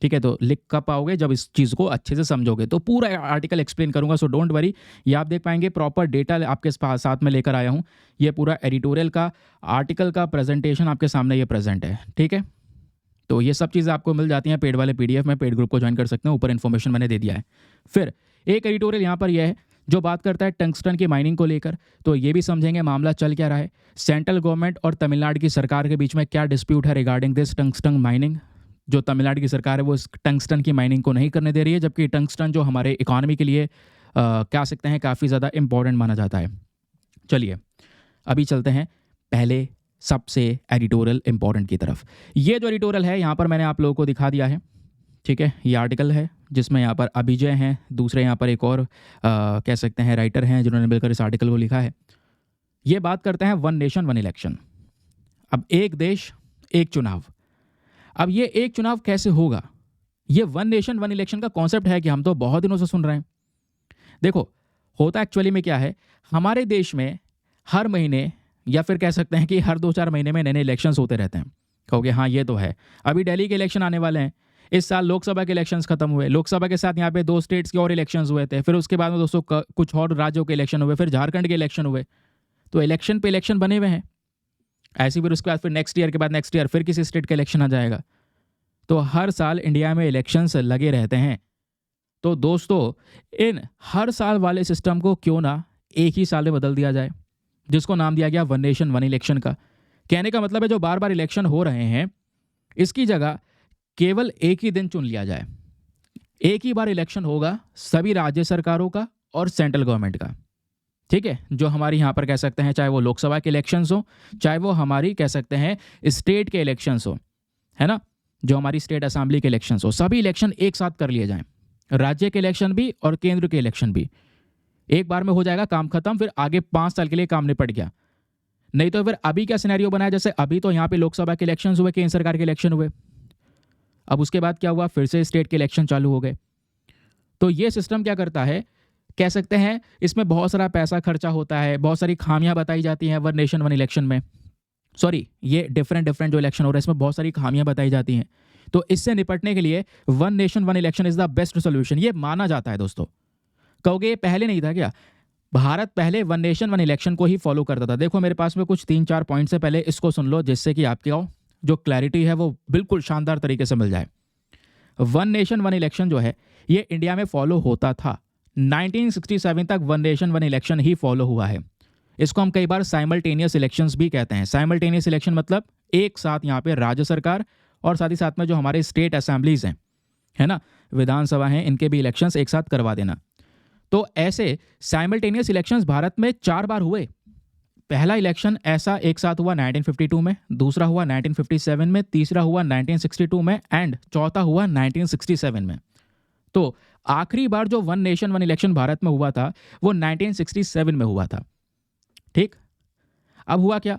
ठीक है, तो लिख कब पाओगे? जब इस चीज़ को अच्छे से समझोगे। तो पूरा आर्टिकल एक्सप्लेन करूंगा, सो डोंट वरी। ये आप देख पाएंगे, प्रॉपर डेटा आपके साथ में लेकर आया हूँ। ये पूरा एडिटोरियल का आर्टिकल का प्रेजेंटेशन आपके सामने ये प्रेजेंट है। ठीक है, तो ये सब चीज़ें आपको मिल जाती हैं पेड वाले PDF में। पेड ग्रुप को ज्वाइन कर सकते हैं, ऊपर इन्फॉर्मेशन मैंने दे दिया है। फिर एक एडिटोरियल यहाँ पर यह है जो बात करता है टंगस्टन की माइनिंग को लेकर। तो ये भी समझेंगे मामला चल क्या रहा है, सेंट्रल गवर्नमेंट और तमिलनाडु की सरकार के बीच में क्या डिस्प्यूट है रिगार्डिंग दिस टंगस्टन माइनिंग। जो तमिलनाडु की सरकार है वो इस टंगस्टन की माइनिंग को नहीं करने दे रही है, जबकि टंगस्टन जो हमारे इकोनॉमी के लिए कह सकते हैं काफ़ी ज़्यादा इंपॉर्टेंट माना जाता है। चलिए अभी चलते हैं पहले सबसे एडिटोरियल इंपॉर्टेंट की तरफ। ये जो एडिटोरियल है यहाँ पर मैंने आप लोगों को दिखा दिया है। ठीक है, ये आर्टिकल है जिसमें यहाँ पर अभिजय हैं, दूसरे यहाँ पर एक और कह सकते हैं राइटर हैं जिन्होंने मिलकर इस आर्टिकल को लिखा है। ये बात करते हैं वन नेशन वन इलेक्शन। अब एक देश एक चुनाव। अब ये एक चुनाव कैसे होगा? ये वन नेशन वन इलेक्शन का कॉन्सेप्ट है कि हम तो बहुत दिनों से सुन रहे हैं। देखो होता एक्चुअली में क्या है, हमारे देश में हर महीने या फिर कह सकते हैं कि हर 2-4 महीने में नए नए इलेक्शंस होते रहते हैं। कहोगे हाँ ये तो है, अभी दिल्ली के इलेक्शन आने वाले हैं। इस साल लोकसभा के इलेक्शंस खत्म हुए, लोकसभा के साथ यहाँ पे 2 स्टेट्स के और इलेक्शंस हुए थे, फिर उसके बाद में दोस्तों कुछ और राज्यों के इलेक्शन हुए, फिर झारखंड के इलेक्शन हुए। तो इलेक्शन पे इलेक्शन बने हुए हैं। ऐसे फिर उसके बाद फिर नेक्स्ट ईयर के बाद नेक्स्ट ईयर फिर किसी स्टेट का इलेक्शन आ जाएगा। तो हर साल इंडिया में इलेक्शंस लगे रहते हैं। तो दोस्तों इन हर साल वाले सिस्टम को क्यों ना एक ही साल में बदल दिया जाए, जिसको नाम दिया गया वन नेशन वन इलेक्शन का। कहने का मतलब है जो बार बार इलेक्शन हो रहे हैं इसकी जगह केवल एक ही दिन चुन लिया जाए। एक ही बार इलेक्शन होगा सभी राज्य सरकारों का और सेंट्रल गवर्नमेंट का। ठीक है, जो हमारी यहाँ पर कह सकते हैं चाहे वो लोकसभा के इलेक्शंस हो, चाहे वो हमारी कह सकते हैं स्टेट के इलेक्शंस हो, है ना, जो हमारी स्टेट असेंबली के इलेक्शंस हो, सभी इलेक्शन एक साथ कर लिए जाएं। राज्य के इलेक्शन भी और केंद्र के इलेक्शन भी एक बार में हो जाएगा, काम खत्म। फिर आगे 5 साल के लिए काम निपट गया। नहीं तो फिर अभी क्या सिनेरियो बनाया, जैसे अभी तो यहाँ पे लोकसभा के इलेक्शंस हुए, केंद्र सरकार के इलेक्शन हुए, अब उसके बाद क्या हुआ, फिर से स्टेट के इलेक्शन चालू हो गए। तो ये सिस्टम क्या करता है, कह सकते हैं इसमें बहुत सारा पैसा खर्चा होता है, बहुत सारी खामियां बताई जाती हैं वन नेशन वन इलेक्शन में। सॉरी, ये डिफरेंट जो इलेक्शन हो रहा है इसमें बहुत सारी खामियां बताई जाती हैं। तो इससे निपटने के लिए one nation one election is the best solution, ये माना जाता है। दोस्तों कहोगे ये पहले नहीं था क्या? भारत पहले वन नेशन वन इलेक्शन को ही फॉलो करता था। देखो मेरे पास में कुछ 3-4 पॉइंट्स है, पहले इसको सुन लो जिससे कि आपकी जो क्लैरिटी है वो बिल्कुल शानदार तरीके से मिल जाए। वन नेशन वन इलेक्शन जो है ये इंडिया में फॉलो होता था। 1967 तक वन नेशन वन इलेक्शन ही फॉलो हुआ है। इसको हम कई बार साइमल्टेनियस इलेक्शंस भी कहते हैं। साइमल्टेनियस इलेक्शन मतलब एक साथ यहाँ पे राज्य सरकार और साथ ही साथ में जो हमारे स्टेट असेंबलीज हैं, है ना, विधानसभा हैं, इनके भी इलेक्शंस एक साथ करवा देना। तो ऐसे साइमल्टेनियस इलेक्शंस भारत में 4 बार हुए। पहला इलेक्शन ऐसा एक साथ हुआ 1952 में, दूसरा हुआ 1957 में, तीसरा हुआ 1962 में एंड चौथा हुआ 1967 में। तो आखिरी बार जो one nation one election Bharat में हुआ था वो 1967 में हुआ था। ठीक, अब हुआ क्या,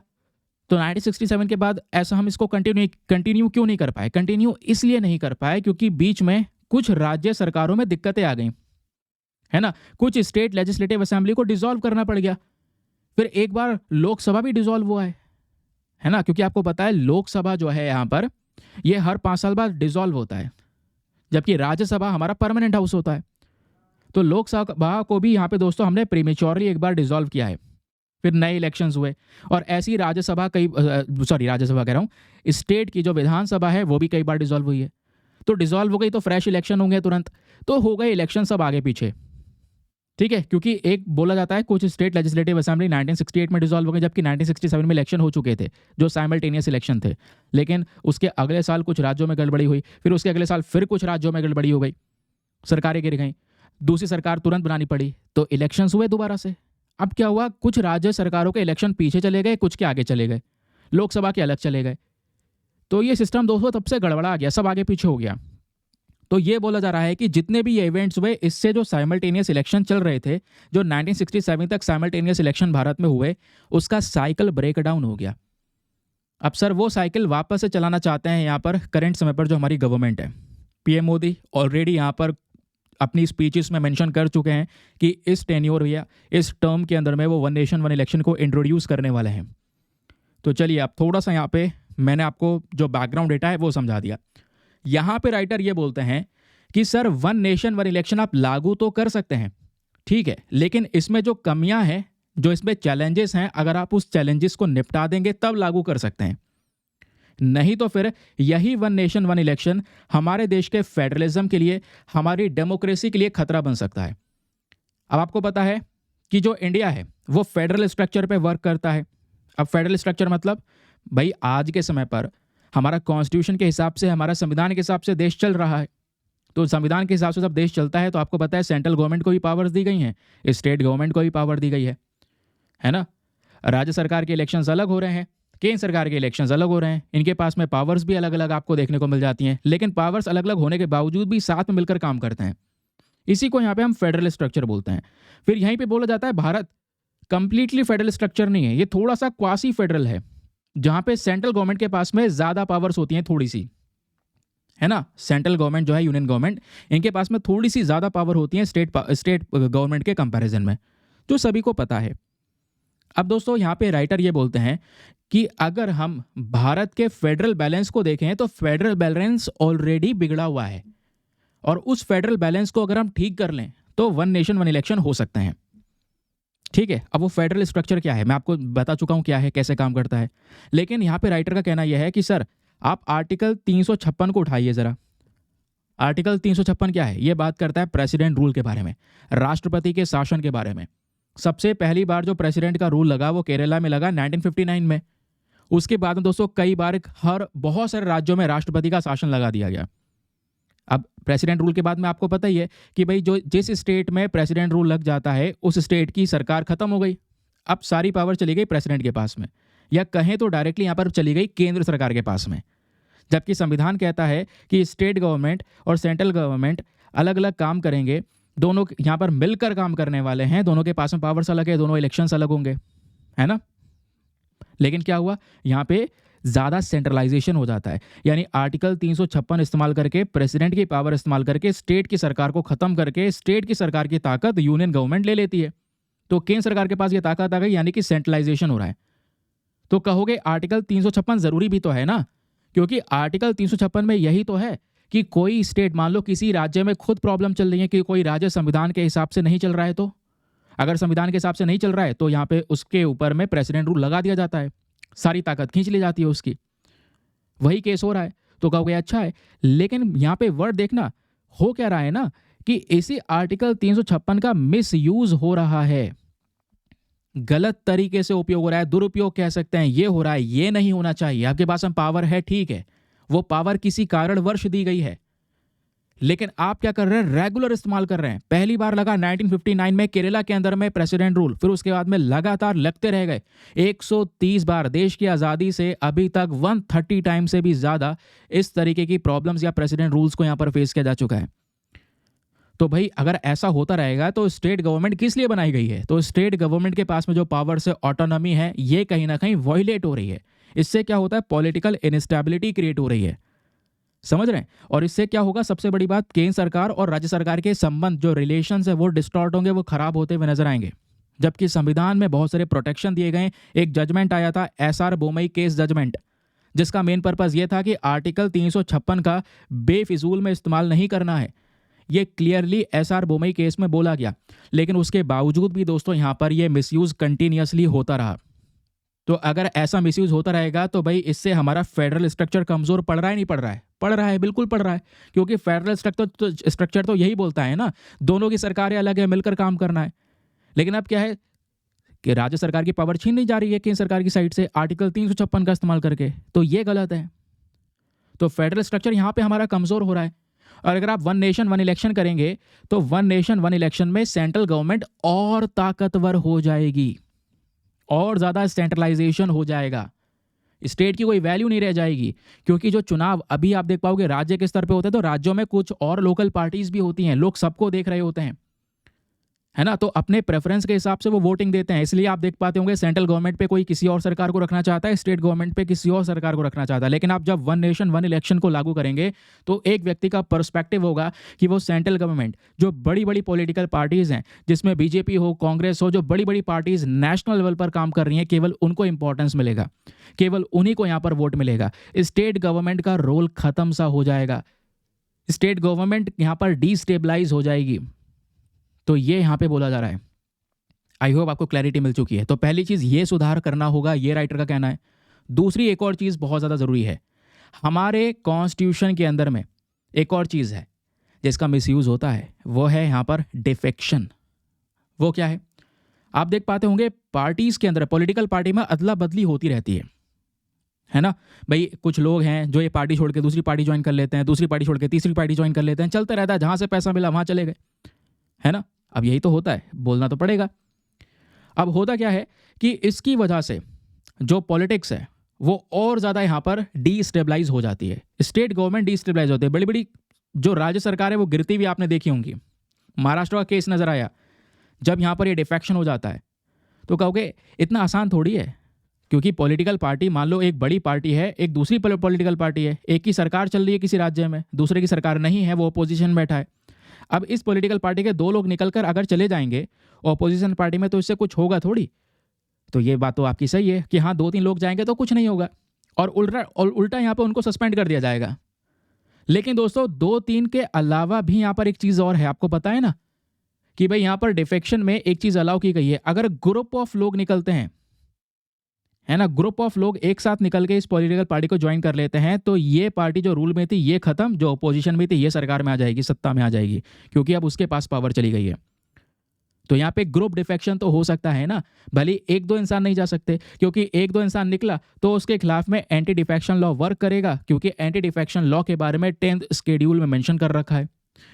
तो 1967 के बाद ऐसा हम इसको कंटिन्यू क्यों नहीं कर पाए? कंटिन्यू इसलिए नहीं कर पाए क्योंकि बीच में कुछ राज्य सरकारों में दिक्कतें आ गई, है ना, कुछ स्टेट लेजिस्लेटिव असेंबली को डिसॉल्व करना पड़ गया। फिर एक बार लोकसभा भी डिसॉल्व हुआ है ना, क्योंकि आपको पता है लोकसभा जो है यहाँ पर ये हर 5 साल बाद डिसॉल्व होता है, जबकि राज्यसभा हमारा परमानेंट हाउस होता है। तो लोकसभा को भी यहाँ पे दोस्तों हमने प्रीमेच्योरली एक बार डिसॉल्व किया है। फिर नए इलेक्शंस हुए और ऐसी राज्यसभा राज्यसभा कह रहा हूँ, स्टेट की जो विधानसभा है वो भी कई बार डिसॉल्व हुई है। तो डिसॉल्व हो गई तो फ्रेश इलेक्शन होंगे तुरंत, तो हो गए इलेक्शन सब आगे पीछे। ठीक है, क्योंकि एक बोला जाता है कुछ स्टेट लेजिस्लेटिव असेंबली 1968 में डिसॉल्व हो गई, जबकि 1967 में इलेक्शन हो चुके थे जो साइमल्टेनियस इलेक्शन थे। लेकिन उसके अगले साल कुछ राज्यों में गड़बड़ी हुई, फिर उसके अगले साल फिर कुछ राज्यों में गड़बड़ी हो गई, सरकारें गिर गई, दूसरी सरकार तुरंत बनानी पड़ी, तो इलेक्शंस हुए दोबारा से। अब क्या हुआ, कुछ राज्य सरकारों के इलेक्शन पीछे चले गए, कुछ के आगे चले गए, लोकसभा के अलग चले गए। तो ये सिस्टम दोस्तों तब से गड़बड़ा गया, सब आगे पीछे हो गया। तो ये बोला जा रहा है कि जितने भी ये इवेंट्स हुए इससे जो साइमल्टेनियस इलेक्शन चल रहे थे, जो 1967 तक साइमल्टेनियस इलेक्शन भारत में हुए, उसका साइकिल ब्रेक डाउन हो गया। अब सर वो साइकिल वापस से चलाना चाहते हैं यहाँ पर करंट समय पर जो हमारी गवर्नमेंट है। पीएम मोदी ऑलरेडी यहाँ पर अपनी स्पीचेस में मेंशन कर चुके हैं कि इस टेन्योर या इस टर्म के अंदर में वो वन नेशन वन इलेक्शन को इंट्रोड्यूस करने वाले हैं। तो चलिए आप थोड़ा सा यहाँ पे मैंने आपको जो बैकग्राउंड डेटा है वो समझा दिया। यहाँ पे राइटर ये बोलते हैं कि sir one nation one election आप लागू तो कर सकते हैं, ठीक है, लेकिन इसमें जो कमियां हैं, जो इसमें चैलेंजेस हैं, अगर आप उस चैलेंजेस को निपटा देंगे तब लागू कर सकते हैं, नहीं तो फिर यही वन नेशन वन इलेक्शन हमारे देश के फेडरलिज्म के लिए, हमारी डेमोक्रेसी के लिए खतरा बन सकता है। अब आपको पता है कि जो इंडिया है वो फेडरल स्ट्रक्चर पे वर्क करता है। अब फेडरल स्ट्रक्चर मतलब भाई आज के समय पर हमारा कॉन्स्टिट्यूशन के हिसाब से, हमारा संविधान के हिसाब से देश चल रहा है। तो संविधान के हिसाब से जब देश चलता है तो आपको पता है सेंट्रल गवर्नमेंट को भी पावर्स दी गई हैं, स्टेट गवर्नमेंट को भी पावर दी गई है ना। राज्य सरकार के इलेक्शंस अलग हो रहे हैं, केंद्र सरकार के इलेक्शंस अलग हो रहे हैं, इनके पास में पावर्स भी अलग अलग आपको देखने को मिल जाती हैं, लेकिन पावर्स अलग अलग होने के बावजूद भी साथ में मिलकर काम करते हैं। इसी को यहाँ पे हम फेडरल स्ट्रक्चर बोलते हैं। फिर यहीं पे बोला जाता है भारत कंप्लीटली फेडरल स्ट्रक्चर नहीं है, ये थोड़ा सा क्वासी फेडरल है, जहाँ पे सेंट्रल गवर्नमेंट के पास में ज़्यादा पावर्स होती हैं थोड़ी सी, है ना। सेंट्रल गवर्नमेंट जो है, यूनियन गवर्नमेंट, इनके पास में थोड़ी सी ज़्यादा पावर होती है स्टेट गवर्नमेंट के कंपैरिजन में, जो सभी को पता है। अब दोस्तों यहाँ पे राइटर ये बोलते हैं कि अगर हम भारत के फेडरल बैलेंस को देखें तो फेडरल बैलेंस ऑलरेडी बिगड़ा हुआ है, और उस फेडरल बैलेंस को अगर हम ठीक कर लें तो वन नेशन वन इलेक्शन हो सकते हैं, ठीक है। अब वो फेडरल स्ट्रक्चर क्या है मैं आपको बता चुका हूं क्या है, कैसे काम करता है, लेकिन यहाँ पे राइटर का कहना यह है कि सर आप आर्टिकल 356 को उठाइए ज़रा। आर्टिकल 356 क्या है? ये बात करता है प्रेसिडेंट रूल के बारे में, राष्ट्रपति के शासन के बारे में। सबसे पहली बार जो प्रेसिडेंट का रूल लगा वो केरला में लगा 1959 में। उसके बाद में दोस्तों कई बार बहुत सारे राज्यों में राष्ट्रपति का शासन लगा दिया गया। अब प्रेसिडेंट रूल के बाद में आपको पता ही है कि भाई जो जिस स्टेट में प्रेसिडेंट रूल लग जाता है उस स्टेट की सरकार खत्म हो गई, अब सारी पावर चली गई प्रेसिडेंट के पास में, या कहें तो डायरेक्टली यहाँ पर चली गई केंद्र सरकार के पास में। जबकि संविधान कहता है कि स्टेट गवर्नमेंट और सेंट्रल गवर्नमेंट अलग अलग काम करेंगे, दोनों यहाँ पर मिलकर काम करने वाले हैं, दोनों के पास में पावर्स अलग है, दोनों इलेक्शंस अलग होंगे, है ना। लेकिन क्या हुआ, यहाँ पे ज़्यादा सेंट्रलाइजेशन हो जाता है, यानी आर्टिकल 356 इस्तेमाल करके, प्रेसिडेंट की पावर इस्तेमाल करके, स्टेट की सरकार को खत्म करके स्टेट की सरकार की ताकत यूनियन गवर्नमेंट ले लेती है। तो केंद्र सरकार के पास ये ताकत आ गई, यानी कि सेंट्रलाइजेशन हो रहा है। तो कहोगे आर्टिकल 356 जरूरी भी तो है ना, क्योंकि आर्टिकल 356 में यही तो है कि कोई स्टेट, मान लो किसी राज्य में खुद प्रॉब्लम चल रही है कि कोई राज्य संविधान के हिसाब से नहीं चल रहा है, तो अगर संविधान के हिसाब से नहीं चल रहा है तो यहाँ पे उसके ऊपर में प्रेसिडेंट रूल लगा दिया जाता है, सारी ताकत खींच ली जाती है उसकी। वही केस हो रहा है। तो कहोगे अच्छा है, लेकिन यहाँ पे वर्ड देखना, हो क्या रहा है ना कि इसी आर्टिकल 356 का मिस यूज हो रहा है, गलत तरीके से उपयोग हो रहा है, दुरुपयोग कह सकते हैं, ये हो रहा है। ये नहीं होना चाहिए। आपके पास में पावर है, ठीक है, वो पावर किसी कारणवश दी गई है, लेकिन आप क्या कर रहे हैं, रेगुलर इस्तेमाल कर रहे हैं। पहली बार लगा 1959 में केरला के अंदर में प्रेसिडेंट रूल, फिर उसके बाद में लगातार लगते रह गए 130 बार। देश की आज़ादी से अभी तक 130 टाइम से भी ज़्यादा इस तरीके की प्रॉब्लम्स या प्रेसिडेंट रूल्स को यहाँ पर फेस किया जा चुका है। तो भाई अगर ऐसा होता रहेगा तो स्टेट गवर्नमेंट किस लिए बनाई गई है? तो स्टेट गवर्नमेंट के पास में जो पावर्स है, ऑटोनॉमी है, ये कहीं ना कहीं वॉयलेट हो रही है। इससे क्या होता है, पॉलिटिकल इनस्टेबिलिटी क्रिएट हो रही है, समझ रहे हैं। और इससे क्या होगा, सबसे बड़ी बात, केंद्र सरकार और राज्य सरकार के संबंध, जो रिलेशंस है वो डिस्टॉर्ट होंगे, वो खराब होते हुए नजर आएंगे। जबकि संविधान में बहुत सारे प्रोटेक्शन दिए गए। एक जजमेंट आया था SR बोमई केस जजमेंट, जिसका मेन पर्पज ये था कि आर्टिकल 356 का बेफिजूल में इस्तेमाल नहीं करना है। ये क्लियरली SR बोमई केस में बोला गया, लेकिन उसके बावजूद भी दोस्तों यहाँ पर ये मिसयूज कंटिन्यूसली होता रहा। तो अगर ऐसा मिसयूज होता रहेगा तो भाई इससे हमारा फेडरल स्ट्रक्चर कमजोर पड़ रहा है, नहीं पड़ रहा है? पड़ रहा है, बिल्कुल पड़ रहा है। क्योंकि फेडरल स्ट्रक्चर तो यही बोलता है ना, दोनों की सरकारें अलग है, मिलकर काम करना है। लेकिन अब क्या है कि राज्य सरकार की पावर छीन नहीं जा रही है केंद्र सरकार की साइड से आर्टिकल 356 का इस्तेमाल करके, तो ये गलत है। तो फेडरल स्ट्रक्चर यहाँ पे हमारा कमजोर हो रहा है। और अगर आप वन नेशन वन इलेक्शन करेंगे तो वन नेशन वन इलेक्शन में सेंट्रल गवर्नमेंट और ताकतवर हो जाएगी, और ज्यादा सेंट्रलाइजेशन हो जाएगा, स्टेट की कोई वैल्यू नहीं रह जाएगी। क्योंकि जो चुनाव अभी आप देख पाओगे राज्य के स्तर पे होते हैं, तो राज्यों में कुछ और लोकल पार्टीज भी होती हैं, लोग सबको देख रहे होते हैं, है ना। तो अपने प्रेफरेंस के हिसाब से वो वोटिंग देते हैं। इसलिए आप देख पाते होंगे सेंट्रल गवर्नमेंट पे कोई किसी और सरकार को रखना चाहता है, स्टेट गवर्नमेंट पे किसी और सरकार को रखना चाहता है। लेकिन आप जब वन नेशन वन इलेक्शन को लागू करेंगे तो एक व्यक्ति का पर्सपेक्टिव होगा कि वो सेंट्रल गवर्नमेंट, जो बड़ी बड़ी पॉलिटिकल पार्टीज़ हैं, जिसमें बीजेपी हो, कांग्रेस हो, जो बड़ी बड़ी पार्टीज़ नेशनल लेवल पर काम कर रही हैं, केवल उनको इंपॉर्टेंस मिलेगा, केवल उन्हीं को यहाँ पर वोट मिलेगा। स्टेट गवर्नमेंट का रोल खत्म सा हो जाएगा, स्टेट गवर्नमेंट यहाँ पर डिस्टेबलाइज हो जाएगी। तो ये यहाँ पे बोला जा रहा है। आई होप आपको क्लैरिटी मिल चुकी है। तो पहली चीज़ ये सुधार करना होगा, ये राइटर का कहना है। दूसरी एक और चीज़ बहुत ज़्यादा ज़रूरी है, हमारे कॉन्स्टिट्यूशन के अंदर में एक और चीज़ है जिसका मिसयूज़ होता है, वो है यहाँ पर डिफेक्शन। वो क्या है? आप देख पाते होंगे पार्टीज़ के अंदर, पॉलिटिकल पार्टी में अदला बदली होती रहती है ना भाई। कुछ लोग हैं जो ये पार्टी छोड़ के दूसरी पार्टी ज्वाइन कर लेते हैं, दूसरी पार्टी छोड़ के तीसरी पार्टी ज्वाइन कर लेते हैं, चलते रहता है, जहाँ से पैसा मिला वहाँ चले गए, है ना। अब यही तो होता है, बोलना तो पड़ेगा। अब होता क्या है कि इसकी वजह से जो पॉलिटिक्स है वो और ज़्यादा यहाँ पर डिस्टेबलाइज हो जाती है। स्टेट गवर्नमेंट डिस्टेबलाइज होती है, बड़ी बड़ी जो राज्य सरकार है वो गिरती हुई आपने देखी होंगी। महाराष्ट्र का केस नज़र आया, जब यहाँ पर ये डिफेक्शन हो जाता है तो कहोगे इतना आसान थोड़ी है, क्योंकि पॉलिटिकल पार्टी, मान लो एक बड़ी पार्टी है, एक दूसरी पॉलिटिकल पार्टी है, एक की सरकार चल रही है किसी राज्य में, दूसरे की सरकार नहीं है, वो अपोजिशन में बैठा है। अब इस पॉलिटिकल पार्टी के दो लोग निकलकर अगर चले जाएंगे ऑपोजिशन पार्टी में तो इससे कुछ होगा थोड़ी। तो ये बात तो आपकी सही है कि हाँ, 2-3 लोग जाएंगे तो कुछ नहीं होगा, और उल्टा यहाँ पे उनको सस्पेंड कर दिया जाएगा। लेकिन दोस्तों 2-3 के अलावा भी यहाँ पर एक चीज़ और है, आपको पता है ना कि भाई यहाँ पर डिफेक्शन में एक चीज़ अलाउ की गई है। अगर ग्रुप ऑफ लोग निकलते हैं, है ना, ग्रुप ऑफ लोग एक साथ निकल के इस पॉलिटिकल पार्टी को ज्वाइन कर लेते हैं, तो ये पार्टी जो रूल में थी ये खत्म, जो अपोजिशन में थी ये सरकार में आ जाएगी, सत्ता में आ जाएगी, क्योंकि अब उसके पास पावर चली गई है। तो यहाँ पे ग्रुप डिफेक्शन तो हो सकता है ना, भले एक दो इंसान नहीं जा सकते, क्योंकि एक दो इंसान निकला तो उसके खिलाफ में एंटी डिफेक्शन लॉ वर्क करेगा, क्योंकि एंटी डिफेक्शन लॉ के बारे में 10th शेड्यूल में मेंशन कर रखा है,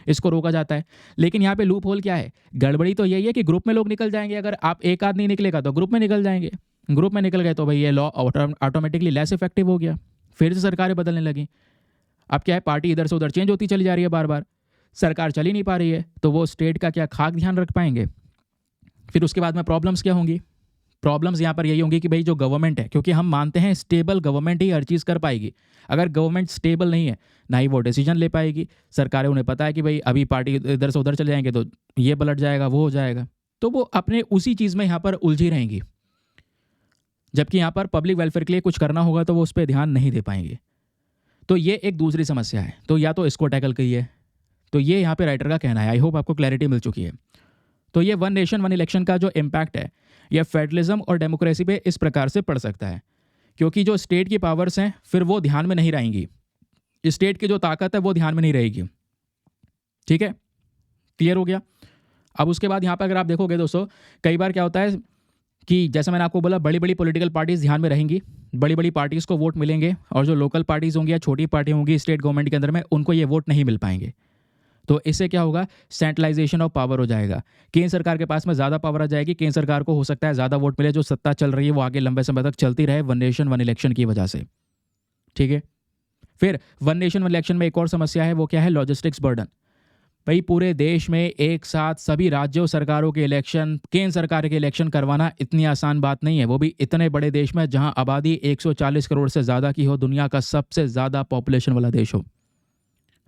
इसको रोका जाता है। लेकिन यहाँ पे लूप होल क्या है, गड़बड़ी तो यही है कि ग्रुप में लोग निकल जाएंगे। अगर आप एक आदमी निकलेगा तो ग्रुप में निकल जाएंगे, ग्रुप में निकल गए तो भाई ये लॉ ऑटोमेटिकली लेस इफेक्टिव हो गया, फिर से सरकारें बदलने लगी। अब क्या है, पार्टी इधर से उधर चेंज होती चली जा रही है, बार बार सरकार चल ही नहीं पा रही है, तो वो स्टेट का क्या खाक ध्यान रख पाएंगे? फिर उसके बाद में प्रॉब्लम्स क्या होंगी? प्रॉब्लम्स यहाँ पर यही होंगी कि भाई जो गवर्नमेंट है, क्योंकि हम मानते हैं स्टेबल गवर्नमेंट ही हर चीज़ कर पाएगी। अगर गवर्नमेंट स्टेबल नहीं है, ना ही वो डिसीजन ले पाएगी। सरकारें, उन्हें पता है कि भाई अभी पार्टी इधर से उधर चले जाएंगे तो ये पलट जाएगा, वो हो जाएगा, तो वो अपने उसी चीज़ में यहाँ पर उलझी रहेंगी। जबकि यहाँ पर पब्लिक वेलफेयर के लिए कुछ करना होगा तो वो उस पर ध्यान नहीं दे पाएंगे। तो ये एक दूसरी समस्या है, तो या तो इसको टैकल करिए। तो ये यहाँ पे राइटर का कहना है। आई होप आपको क्लैरिटी मिल चुकी है। तो ये वन नेशन वन इलेक्शन का जो इम्पैक्ट है, यह फेडरलिज्म और डेमोक्रेसी पे इस प्रकार से पड़ सकता है, क्योंकि जो स्टेट की पावर्स हैं फिर वो ध्यान में नहीं रहेंगी, स्टेट की जो ताकत है वो ध्यान में नहीं रहेगी। ठीक है, क्लियर हो गया। अब उसके बाद यहाँ पर अगर आप देखोगे दोस्तों, कई बार क्या होता है कि जैसे मैंने आपको बोला, बड़ी बड़ी पॉलिटिकल पार्टीज ध्यान में रहेंगी, बड़ी बड़ी पार्टीज़ को वोट मिलेंगे, और जो लोकल पार्टीज़ होंगी या छोटी पार्टी होंगी स्टेट गवर्नमेंट के अंदर में, उनको ये वोट नहीं मिल पाएंगे। तो इससे क्या होगा, सेंट्रलाइजेशन ऑफ पावर हो जाएगा। केंद्र सरकार के पास में ज़्यादा पावर आ जाएगी, केंद्र सरकार को हो सकता है ज़्यादा वोट मिले, जो सत्ता चल रही है वो आगे लंबे समय तक चलती रहे वन नेशन वन इलेक्शन की वजह से। ठीक है, फिर वन नेशन वन इलेक्शन में एक और समस्या है, वो क्या है, लॉजिस्टिक्स बर्डन। भाई पूरे देश में एक साथ सभी राज्यों सरकारों के इलेक्शन, केंद्र सरकार के इलेक्शन करवाना इतनी आसान बात नहीं है, वो भी इतने बड़े देश में जहां आबादी 140 करोड़ से ज़्यादा की हो, दुनिया का सबसे ज़्यादा पॉपुलेशन वाला देश हो,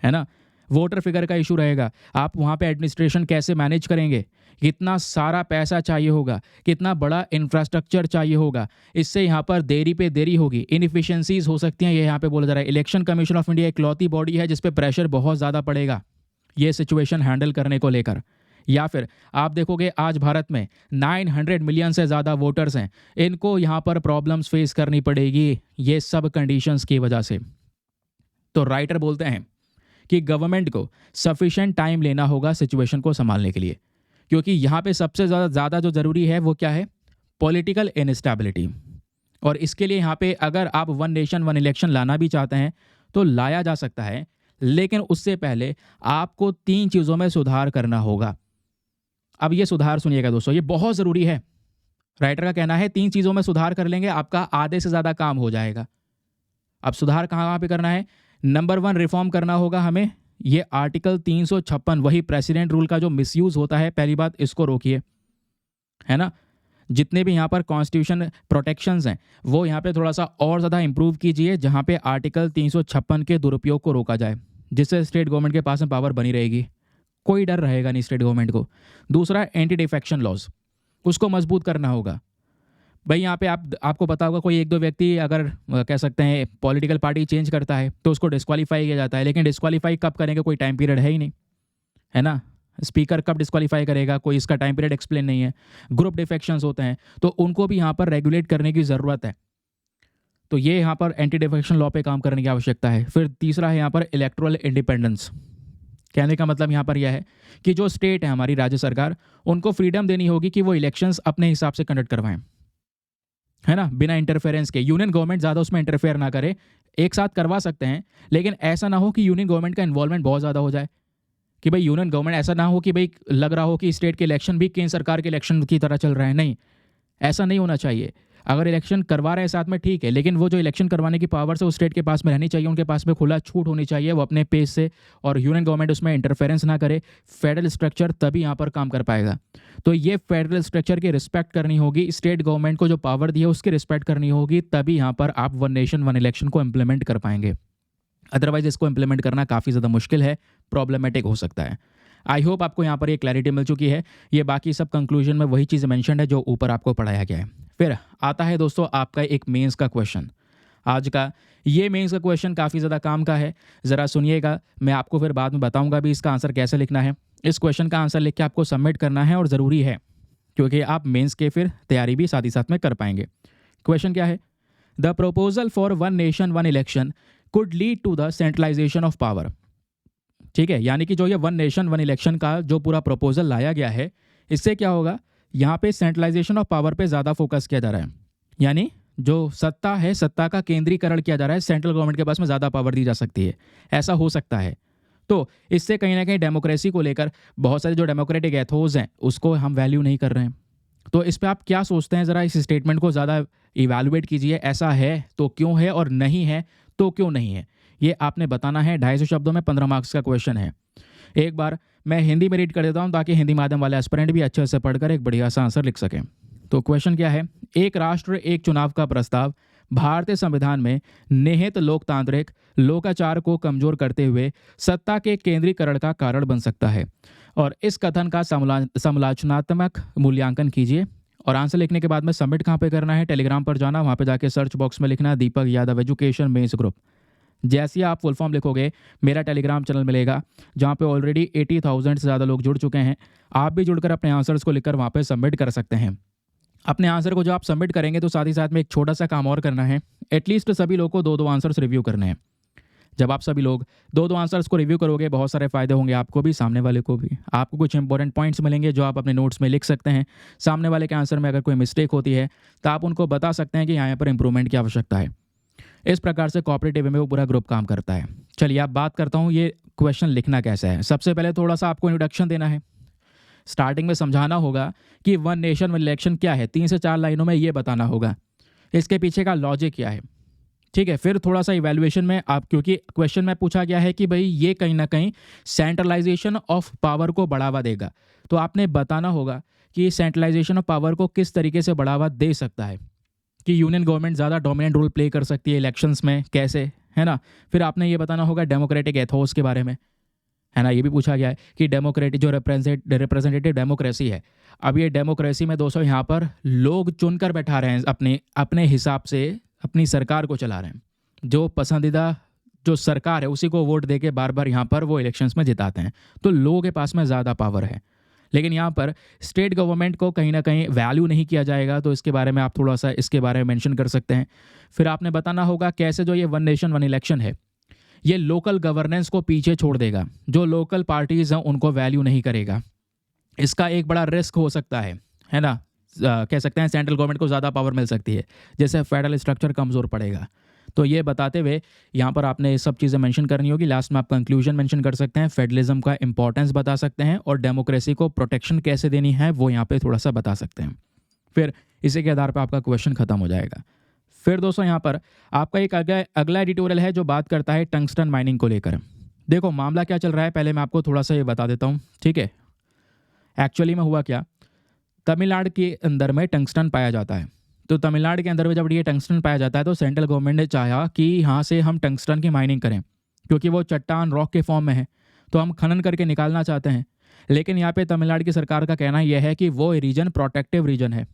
है ना। वोटर फिगर का इशू रहेगा, आप वहाँ पे एडमिनिस्ट्रेशन कैसे मैनेज करेंगे, कितना सारा पैसा चाहिए होगा, कितना बड़ा इंफ्रास्ट्रक्चर चाहिए होगा, इससे यहाँ पर देरी पे देरी होगी, इनएफिशिएंसीज हो सकती हैं। ये यहाँ पे बोला जा रहा है, इलेक्शन कमीशन ऑफ इंडिया इकलौती बॉडी है जिस पे प्रेशर बहुत ज़्यादा पड़ेगा ये सिचुएशन हैंडल करने को लेकर। या फिर आप देखोगे आज भारत में 900 मिलियन से ज़्यादा वोटर्स हैं, इनको यहाँ पर प्रॉब्लम्स फेस करनी पड़ेगी ये सब कंडीशंस की वजह से। तो राइटर बोलते हैं कि गवर्नमेंट को सफिशिएंट टाइम लेना होगा सिचुएशन को संभालने के लिए, क्योंकि यहाँ पे सबसे ज़्यादा जो ज़रूरी है वो क्या है, पॉलिटिकल इनस्टेबिलिटी। और इसके लिए यहाँ पे अगर आप वन नेशन वन इलेक्शन लाना भी चाहते हैं तो लाया जा सकता है, लेकिन उससे पहले आपको 3 चीज़ों में सुधार करना होगा। अब ये सुधार सुनिएगा दोस्तों, ये बहुत ज़रूरी है। राइटर का कहना है 3 चीज़ों में सुधार कर लेंगे आपका आधे से ज़्यादा काम हो जाएगा। अब सुधार कहाँ पे करना है? नंबर 1, रिफॉर्म करना होगा हमें ये आर्टिकल 356 वही प्रेसिडेंट रूल का जो मिसयूज होता है, पहली बात इसको रोकिए, है ना। जितने भी यहाँ पर कॉन्स्टिट्यूशन प्रोटेक्शंस हैं वो यहाँ पे थोड़ा सा और ज़्यादा इंप्रूव कीजिए, जहाँ पे आर्टिकल 356 के दुरुपयोग को रोका जाए, जिससे स्टेट गवर्नमेंट के पास में पावर बनी रहेगी, कोई डर रहेगा नहीं स्टेट गवर्नमेंट को। दूसरा, एंटी डिफेक्शन लॉज, उसको मजबूत करना होगा। भाई यहाँ पे आपको पता होगा, कोई एक दो व्यक्ति अगर कह सकते हैं पॉलिटिकल पार्टी चेंज करता है तो उसको डिस्क्वालीफाई किया जाता है, लेकिन डिस्क्वालीफाई कब करेंगे, कोई टाइम पीरियड है ही नहीं, है ना। स्पीकर कब डिस्क्वालीफाई करेगा, कोई इसका टाइम पीरियड एक्सप्लेन नहीं है। ग्रुप डिफेक्शंस होते हैं तो उनको भी यहाँ पर रेगुलेट करने की ज़रूरत है, तो ये यहाँ पर एंटी डिफेक्शन लॉ पे काम करने की आवश्यकता है। फिर तीसरा है यहाँ पर इलेक्टोरल इंडिपेंडेंस। कहने का मतलब यहाँ पर यह है कि जो स्टेट है हमारी राज्य सरकार, उनको फ्रीडम देनी होगी कि वो इलेक्शंस अपने हिसाब से कंडक्ट करवाएं, है ना, बिना इंटरफेरेंस के। यूनियन गवर्नमेंट ज़्यादा उसमें इंटरफेयर ना करे, एक साथ करवा सकते हैं, लेकिन ऐसा ना हो कि यूनियन गवर्नमेंट का इन्वॉल्वमेंट बहुत ज़्यादा हो जाए, कि भाई यूनियन गवर्नमेंट ऐसा ना हो कि भाई लग रहा हो कि स्टेट के इलेक्शन भी केंद्र सरकार के इलेक्शन की तरह चल रहे हैं। नहीं, ऐसा नहीं होना चाहिए। अगर इलेक्शन करवा रहे हैं साथ में ठीक है, लेकिन वो जो इलेक्शन करवाने की पावर्स है वो स्टेट के पास में रहनी चाहिए, उनके पास में खुला छूट होनी चाहिए, वो अपने पेस से, और यूनियन गवर्नमेंट उसमें इंटरफेरेंस ना करे। फेडरल स्ट्रक्चर तभी यहाँ पर काम कर पाएगा। तो ये फेडरल स्ट्रक्चर की रिस्पेक्ट करनी होगी, स्टेट गवर्नमेंट को जो पावर दी है उसकी रिस्पेक्ट करनी होगी, तभी यहाँ पर आप वन नेशन वन इलेक्शन को इम्प्लीमेंट कर पाएंगे। अदरवाइज इसको इम्प्लीमेंट करना काफ़ी ज़्यादा मुश्किल है, प्रॉब्लमेटिक हो सकता है। आई होप आपको यहाँ पर ये क्लैरिटी मिल चुकी है। ये बाकी सब कंक्लूजन में वही चीज़ मेंशन है जो ऊपर आपको पढ़ाया गया है। फिर आता है दोस्तों आपका एक मेंस का क्वेश्चन। आज का ये मेंस का क्वेश्चन काफ़ी ज़्यादा काम का है, ज़रा सुनिएगा। मैं आपको फिर बाद में बताऊँगा भी इसका आंसर कैसे लिखना है। इस क्वेश्चन का आंसर लिख के आपको सबमिट करना है, और ज़रूरी है क्योंकि आप मेंस के फिर तैयारी भी साथ ही साथ में कर पाएंगे। क्वेश्चन क्या है? The proposal for one nation one election could lead to the centralisation of power. ठीक है, यानी कि जो ये वन नेशन वन इलेक्शन का जो पूरा प्रपोजल लाया गया है, इससे क्या होगा, यहाँ पे सेंट्रलाइजेशन ऑफ पावर पे ज़्यादा फोकस किया जा रहा है। यानी जो सत्ता है, सत्ता का केंद्रीकरण किया जा रहा है, सेंट्रल गवर्नमेंट के पास में ज़्यादा पावर दी जा सकती है, ऐसा हो सकता है। तो इससे कहीं ना कहीं डेमोक्रेसी को लेकर बहुत सारे जो डेमोक्रेटिक एथोज हैं उसको हम वैल्यू नहीं कर रहे हैं। तो इस पर आप क्या सोचते हैं, ज़रा इस स्टेटमेंट को ज़्यादा इवैल्यूएट कीजिए। ऐसा है तो क्यों है, और नहीं है तो क्यों नहीं है, ये आपने बताना है। 250 शब्दों में 15 मार्क्स का क्वेश्चन है। एक बार मैं हिंदी में रीड कर देता हूँ ताकि हिंदी माध्यम वाले एस्पिरेंट भी अच्छे से पढ़कर एक बढ़िया सा आंसर लिख सकें। तो क्वेश्चन क्या है? एक राष्ट्र एक चुनाव का प्रस्ताव भारतीय संविधान में निहित लोकतांत्रिक लोकाचार को कमजोर करते हुए सत्ता के केंद्रीकरण का कारण बन सकता है, और इस कथन का समालोचनात्मक मूल्यांकन कीजिए। और आंसर लिखने के बाद में सबमिट कहाँ पे करना है? टेलीग्राम पर जाना, वहाँ पे जाके सर्च बॉक्स में लिखना दीपक यादव एजुकेशन मेंस ग्रुप। जैसे ही आप फुल फॉर्म लिखोगे मेरा टेलीग्राम चैनल मिलेगा, जहाँ पे ऑलरेडी 80,000 से ज़्यादा लोग जुड़ चुके हैं। आप भी जुड़कर अपने आंसर्स को लिखकर वहाँ पे सबमिट कर सकते हैं। अपने आंसर को जो आप सबमिट करेंगे तो साथ ही साथ में एक छोटा सा काम और करना है, एटलीस्ट सभी लोग को 2-2 आंसर्स रिव्यू करने हैं। जब आप सभी लोग 2-2 आंसर्स को रिव्यू करोगे, बहुत सारे फायदे होंगे, आपको भी सामने वाले को भी। आपको कुछ इंपॉर्टेंट पॉइंट्स मिलेंगे जो आप अपने नोट्स में लिख सकते हैं। सामने वाले के आंसर में अगर कोई मिस्टेक होती है तो आप उनको बता सकते हैं कि यहाँ पर इंप्रूवमेंट की आवश्यकता है। इस प्रकार से कोऑपरेटिव वे में वो पूरा ग्रुप काम करता है। चलिए अब बात करता हूँ ये क्वेश्चन लिखना कैसा है। सबसे पहले थोड़ा सा आपको इंट्रोडक्शन देना है, स्टार्टिंग में समझाना होगा कि वन नेशन वन इलेक्शन क्या है। 3 से 4 लाइनों में ये बताना होगा इसके पीछे का लॉजिक क्या है। ठीक है, फिर थोड़ा सा इवैल्यूएशन में आप, क्योंकि क्वेश्चन में पूछा गया है कि भाई ये कहीं ना कहीं सेंट्रलाइजेशन ऑफ पावर को बढ़ावा देगा, तो आपने बताना होगा कि सेंट्रलाइजेशन ऑफ पावर को किस तरीके से बढ़ावा दे सकता है, कि यूनियन गवर्नमेंट ज़्यादा डोमिनेंट रोल प्ले कर सकती है इलेक्शंस में, कैसे, है ना। फिर आपने ये बताना होगा डेमोक्रेटिक एथोस के बारे में, है ना। ये भी पूछा गया है कि डेमोक्रेटिक जो रिप्रेजेंटेटिव डेमोक्रेसी है, अब ये डेमोक्रेसी में दोस्तों यहाँ पर लोग चुनकर बैठा रहे हैं, अपने अपने हिसाब से अपनी सरकार को चला रहे हैं। जो पसंदीदा जो सरकार है उसी को वोट देके बार बार यहाँ पर वो इलेक्शंस में जिताते हैं, तो लोगों के पास में ज़्यादा पावर है। लेकिन यहाँ पर स्टेट गवर्नमेंट को कहीं ना कहीं वैल्यू नहीं किया जाएगा, तो इसके बारे में आप थोड़ा सा इसके बारे में मेंशन कर सकते हैं। फिर आपने बताना होगा कैसे जो ये वन नेशन वन इलेक्शन है ये लोकल गवर्नेंस को पीछे छोड़ देगा, जो लोकल पार्टीज़ हैं उनको वैल्यू नहीं करेगा। इसका एक बड़ा रिस्क हो सकता है ना। कह सकते हैं सेंट्रल गवर्नमेंट को ज़्यादा पावर मिल सकती है, जैसे फेडरल स्ट्रक्चर कमज़ोर पड़ेगा। तो ये बताते हुए यहाँ पर आपने ये सब चीज़ें मेंशन करनी होगी। लास्ट में आप कंक्लूजन मेंशन कर सकते हैं, फेडरलिज्म का इंपॉर्टेंस बता सकते हैं, और डेमोक्रेसी को प्रोटेक्शन कैसे देनी है वो यहाँ पे थोड़ा सा बता सकते हैं। फिर इसी के आधार पर आपका क्वेश्चन खत्म हो जाएगा। फिर दोस्तों यहाँ पर आपका एक अगला एडिटोरियल है जो बात करता है टंगस्टन माइनिंग को लेकर। देखो मामला क्या चल रहा है, पहले मैं आपको थोड़ा सा ये बता देता हूँ, ठीक है। एक्चुअली में हुआ क्या, तमिलनाडु के अंदर में टंगस्टन पाया जाता है। तो तमिलनाडु के अंदर में जब ये टंगस्टन पाया जाता है तो सेंट्रल गवर्नमेंट ने चाहा कि यहाँ से हम टंगस्टन की माइनिंग करें, क्योंकि वो चट्टान रॉक के फॉर्म में है, तो हम खनन करके निकालना चाहते हैं। लेकिन यहाँ पे तमिलनाडु की सरकार का कहना यह है कि वो रीजन प्रोटेक्टिव रीजन है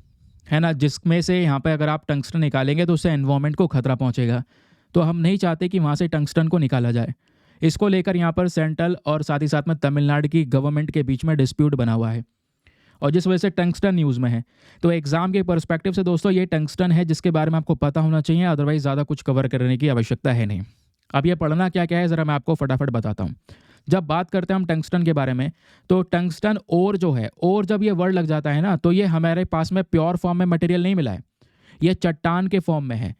ना, जिसमें से यहाँ पे अगर आप टंगस्टन निकालेंगे तो उससे एनवायरमेंट को खतरा पहुँचेगा। तो हम नहीं चाहते कि वहाँ से टंगस्टन को निकाला जाए। इसको लेकर यहाँ पर सेंट्रल और साथ ही साथ में तमिलनाडु की गवर्नमेंट के बीच में डिस्प्यूट बना हुआ है, और जिस वजह से टंगस्टन न्यूज़ में है। तो एग्जाम के पर्सपेक्टिव से दोस्तों ये टंगस्टन है जिसके बारे में आपको पता होना चाहिए, अदरवाइज ज़्यादा कुछ कवर करने की आवश्यकता है नहीं। अब ये पढ़ना क्या क्या है ज़रा मैं आपको फटाफट बताता हूँ। जब बात करते हैं हम टंगस्टन के बारे में, तो टंगस्टन ओर जो है, और जब ये वर्ड लग जाता है ना, तो ये हमारे पास में प्योर फॉर्म में मटेरियल नहीं मिला है, ये चट्टान के फॉर्म में है,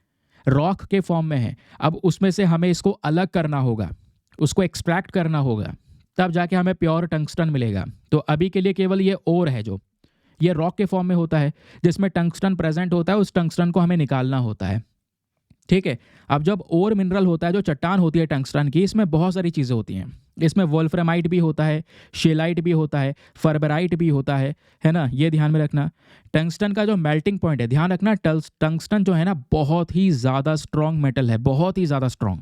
रॉक के फॉर्म में है। अब उसमें से हमें इसको अलग करना होगा, उसको एक्सट्रैक्ट करना होगा, तब जाके हमें प्योर टंगस्टन मिलेगा। तो अभी के लिए केवल ये ओर है जो ये रॉक के फॉर्म में होता है, जिसमें टंगस्टन प्रेजेंट होता है, उस टंगस्टन को हमें निकालना होता है, ठीक है। अब जब ओर मिनरल होता है, जो चट्टान होती है टंगस्टन की, इसमें बहुत सारी चीज़ें होती हैं। इसमें वोल्फ्रामाइट भी होता है, शेलाइट भी होता है, फर्बराइट भी होता है ना, ये ध्यान में रखना। टंगस्टन का जो मेल्टिंग पॉइंट है, ध्यान रखना, टंगस्टन जो है ना बहुत ही ज़्यादा स्ट्रॉन्ग मेटल है, बहुत ही ज़्यादा स्ट्रॉन्ग,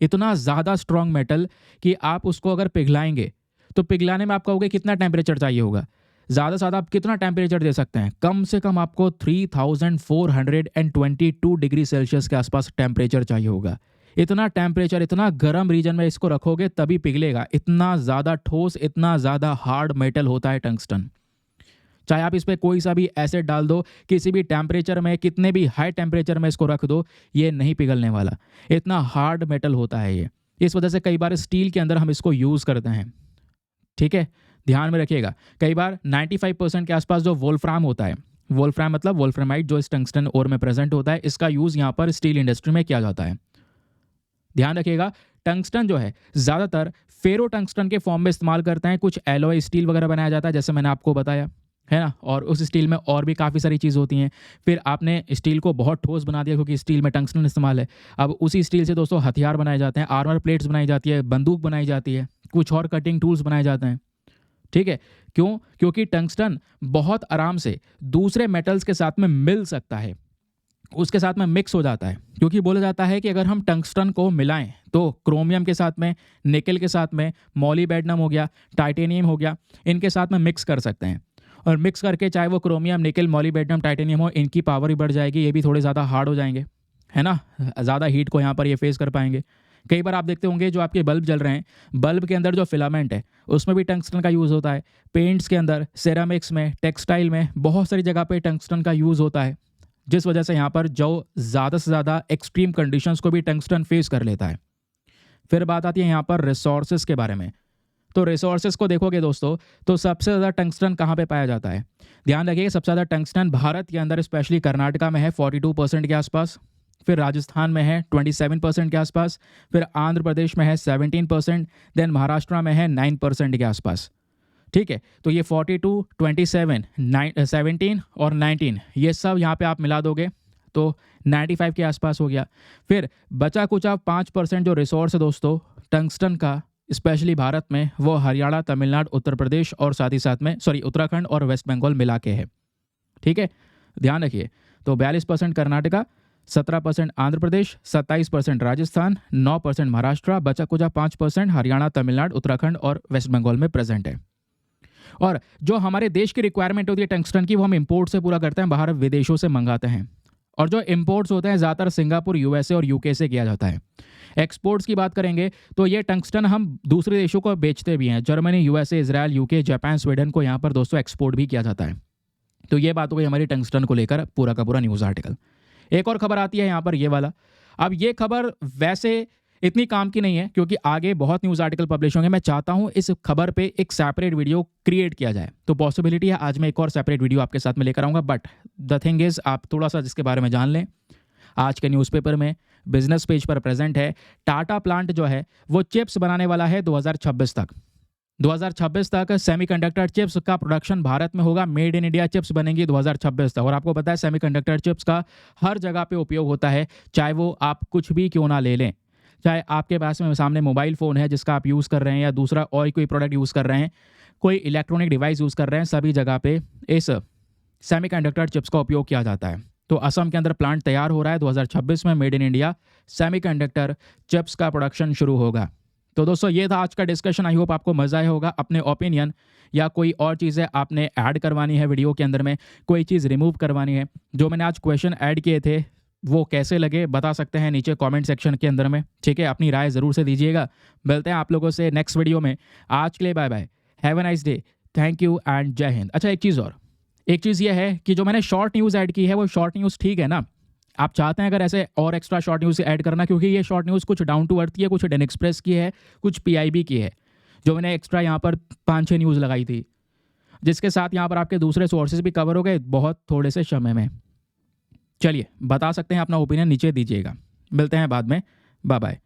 इतना ज़्यादा स्ट्रॉन्ग मेटल कि आप उसको अगर पिघलाएंगे तो पिघलाने में आप कहोगे कितना टेम्परेचर चाहिए होगा। ज़्यादा से ज़्यादा आप कितना टेम्परेचर दे सकते हैं, कम से कम आपको 3422 डिग्री सेल्सियस के आसपास टेम्परेचर चाहिए होगा। इतना टेम्परेचर, इतना गर्म रीजन में इसको रखोगे तभी पिघलेगा। इतना ज़्यादा ठोस, इतना ज़्यादा हार्ड मेटल होता है टंगस्टन। चाहे आप इस पर कोई सा भी एसिड डाल दो, किसी भी टेम्परेचर में, कितने भी हाई टेम्परेचर में इसको रख दो, ये नहीं पिघलने वाला। इतना हार्ड मेटल होता है ये। इस वजह से कई बार स्टील के अंदर हम इसको यूज़ करते हैं, ठीक है, ध्यान में रखिएगा। कई बार 95% के आसपास जो वोल्फ्राम होता है, वोल्फ्राम मतलब वोल्फ्रामाइट, जो इस टंगस्टन ओर में प्रेजेंट होता है, इसका यूज़ यहाँ पर स्टील इंडस्ट्री में किया जाता है। ध्यान रखिएगा, टंगस्टन जो है ज़्यादातर फेरो टंगस्टन के फॉर्म में इस्तेमाल करते हैं। कुछ एलॉय स्टील वगैरह बनाया जाता है, जैसे मैंने आपको बताया, है ना, और उस स्टील में और भी काफ़ी सारी चीज़ होती हैं। फिर आपने स्टील को बहुत ठोस बना दिया क्योंकि स्टील में टंगस्टन इस्तेमाल है। अब उसी स्टील से दोस्तों हथियार बनाए जाते हैं, आर्मर प्लेट्स बनाई जाती है, बंदूक बनाई जाती है, कुछ और कटिंग टूल्स बनाए जाते हैं, ठीक है। क्यों? क्योंकि टंगस्टन बहुत आराम से दूसरे मेटल्स के साथ में मिल सकता है, उसके साथ में मिक्स हो जाता है। क्योंकि बोला जाता है कि अगर हम टंगस्टन को मिलाएं तो क्रोमियम के साथ में, निकेल के साथ में, मॉलीबेडनम हो गया, टाइटेनियम हो गया, इनके साथ में मिक्स कर सकते हैं। और मिक्स करके चाहे वो क्रोमियम, निकेल, मॉलीबेडनम, टाइटेनियम हो, इनकी पावर भी बढ़ जाएगी, ये भी थोड़े ज़्यादा हार्ड हो जाएंगे, है ना, ज़्यादा हीट को यहाँ पर ये फेस कर पाएंगे। कई बार आप देखते होंगे जो आपके बल्ब जल रहे हैं, बल्ब के अंदर जो फिलामेंट है उसमें भी टंगस्टन का यूज़ होता है। पेंट्स के अंदर, सेरामिक्स में, टेक्सटाइल में, बहुत सारी जगह पे टंगस्टन का यूज़ होता है, जिस वजह से यहाँ पर जो ज़्यादा से ज़्यादा एक्सट्रीम कंडीशंस को भी टंगस्टन फेस कर लेता है। फिर बात आती है यहाँ पर रिसोर्सेज के बारे में। तो रिसोर्सेज को देखोगे दोस्तों, तो सबसे ज़्यादा टंगस्टन कहाँ पे पाया जाता है? ध्यान रखिए, सबसे ज़्यादा टंगस्टन भारत के अंदर स्पेशली कर्नाटका में है 42% के आसपास, फिर राजस्थान में है 27% के आसपास, फिर आंध्र प्रदेश में है 17%, देन महाराष्ट्र में है 9% के आसपास, ठीक है। तो ये 42, 27, 17 और 19, ये सब यहाँ पे आप मिला दोगे तो 95 के आसपास हो गया। फिर बचा कुचा 5% जो रिसोर्स है दोस्तों टंगस्टन का, स्पेशली भारत में, वो हरियाणा, तमिलनाडु, उत्तर प्रदेश और साथ ही साथ में उत्तराखंड और वेस्ट बंगाल मिला के है, ठीक है, ध्यान रखिए। तो 42% कर्नाटका, 17% आंध्र प्रदेश, 27% राजस्थान, 9% महाराष्ट्र, बचा कुचा 5% हरियाणा, तमिलनाडु, उत्तराखंड और वेस्ट बंगाल में प्रेजेंट है। और जो हमारे देश की रिक्वायरमेंट होती है टंगस्टन की, वो हम इंपोर्ट से पूरा करते हैं, बाहर विदेशों से मंगाते हैं। और जो इंपोर्ट्स होते हैं ज़्यादातर सिंगापुर, यूएसए और यूके से किया जाता है। एक्सपोर्ट्स की बात करेंगे तो ये टंगस्टन हम दूसरे देशों को बेचते भी हैं, Germany, USA, Israel, UK, Japan, Sweden को यहाँ पर दोस्तों एक्सपोर्ट भी किया जाता है। तो ये बात हो गई हमारी टंगस्टन को लेकर पूरा का पूरा न्यूज़ आर्टिकल। एक और खबर आती है यहाँ पर, ये वाला। अब ये खबर वैसे इतनी काम की नहीं है क्योंकि आगे बहुत न्यूज़ आर्टिकल पब्लिश होंगे। मैं चाहता हूँ इस खबर पे एक सेपरेट वीडियो क्रिएट किया जाए, तो पॉसिबिलिटी है आज मैं एक और सेपरेट वीडियो आपके साथ में लेकर आऊँगा। बट द थिंग इज़, आप थोड़ा सा जिसके बारे में जान लें, आज के न्यूज़पेपर में बिजनेस पेज पर प्रेजेंट है, टाटा प्लांट जो है वो चिप्स बनाने वाला है 2026 तक। 2026 तक सेमीकंडक्टर चिप्स का प्रोडक्शन भारत में होगा, मेड इन इंडिया चिप्स बनेंगी 2026 तक। और आपको पता है सेमीकंडक्टर चिप्स का हर जगह पे उपयोग होता है, चाहे वो आप कुछ भी क्यों ना ले लें, चाहे आपके पास में सामने मोबाइल फ़ोन है जिसका आप यूज़ कर रहे हैं या दूसरा और कोई प्रोडक्ट यूज़ कर रहे हैं, कोई इलेक्ट्रॉनिक डिवाइस यूज़ कर रहे हैं, सभी जगह पे इस सेमीकंडक्टर चिप्स का उपयोग किया जाता है। तो असम के अंदर प्लांट तैयार हो रहा है, 2026 में made in India semiconductor chips का प्रोडक्शन शुरू होगा। तो दोस्तों ये था आज का डिस्कशन। आई होप आपको मज़ा आया होगा। अपने ओपिनियन या कोई और चीज़ें आपने ऐड करवानी है वीडियो के अंदर में, कोई चीज़ रिमूव करवानी है, जो मैंने आज क्वेश्चन ऐड किए थे वो कैसे लगे बता सकते हैं नीचे कमेंट सेक्शन के अंदर में। ठीक है, अपनी राय ज़रूर से दीजिएगा। मिलते हैं आप लोगों से नेक्स्ट वीडियो में। आज के लिए bye bye, have a nice day, thank you and जय हिंद। अच्छा एक चीज़ ये है कि जो मैंने शॉर्ट न्यूज़ ऐड की है वो शॉर्ट न्यूज़ ठीक है ना? आप चाहते हैं अगर ऐसे और एक्स्ट्रा शॉर्ट न्यूज़ ऐड करना, क्योंकि ये शॉर्ट न्यूज़ कुछ डाउन टू अर्थ की है, कुछ इंडियन एक्सप्रेस की है, कुछ पीआईबी की है, जो मैंने एक्स्ट्रा यहाँ पर 5-6 न्यूज़ लगाई थी, जिसके साथ यहाँ पर आपके दूसरे सोर्सेज भी कवर हो गए बहुत थोड़े से समय में। चलिए बता सकते हैं अपना ओपिनियन नीचे दीजिएगा। मिलते हैं बाद में, बाय बाय।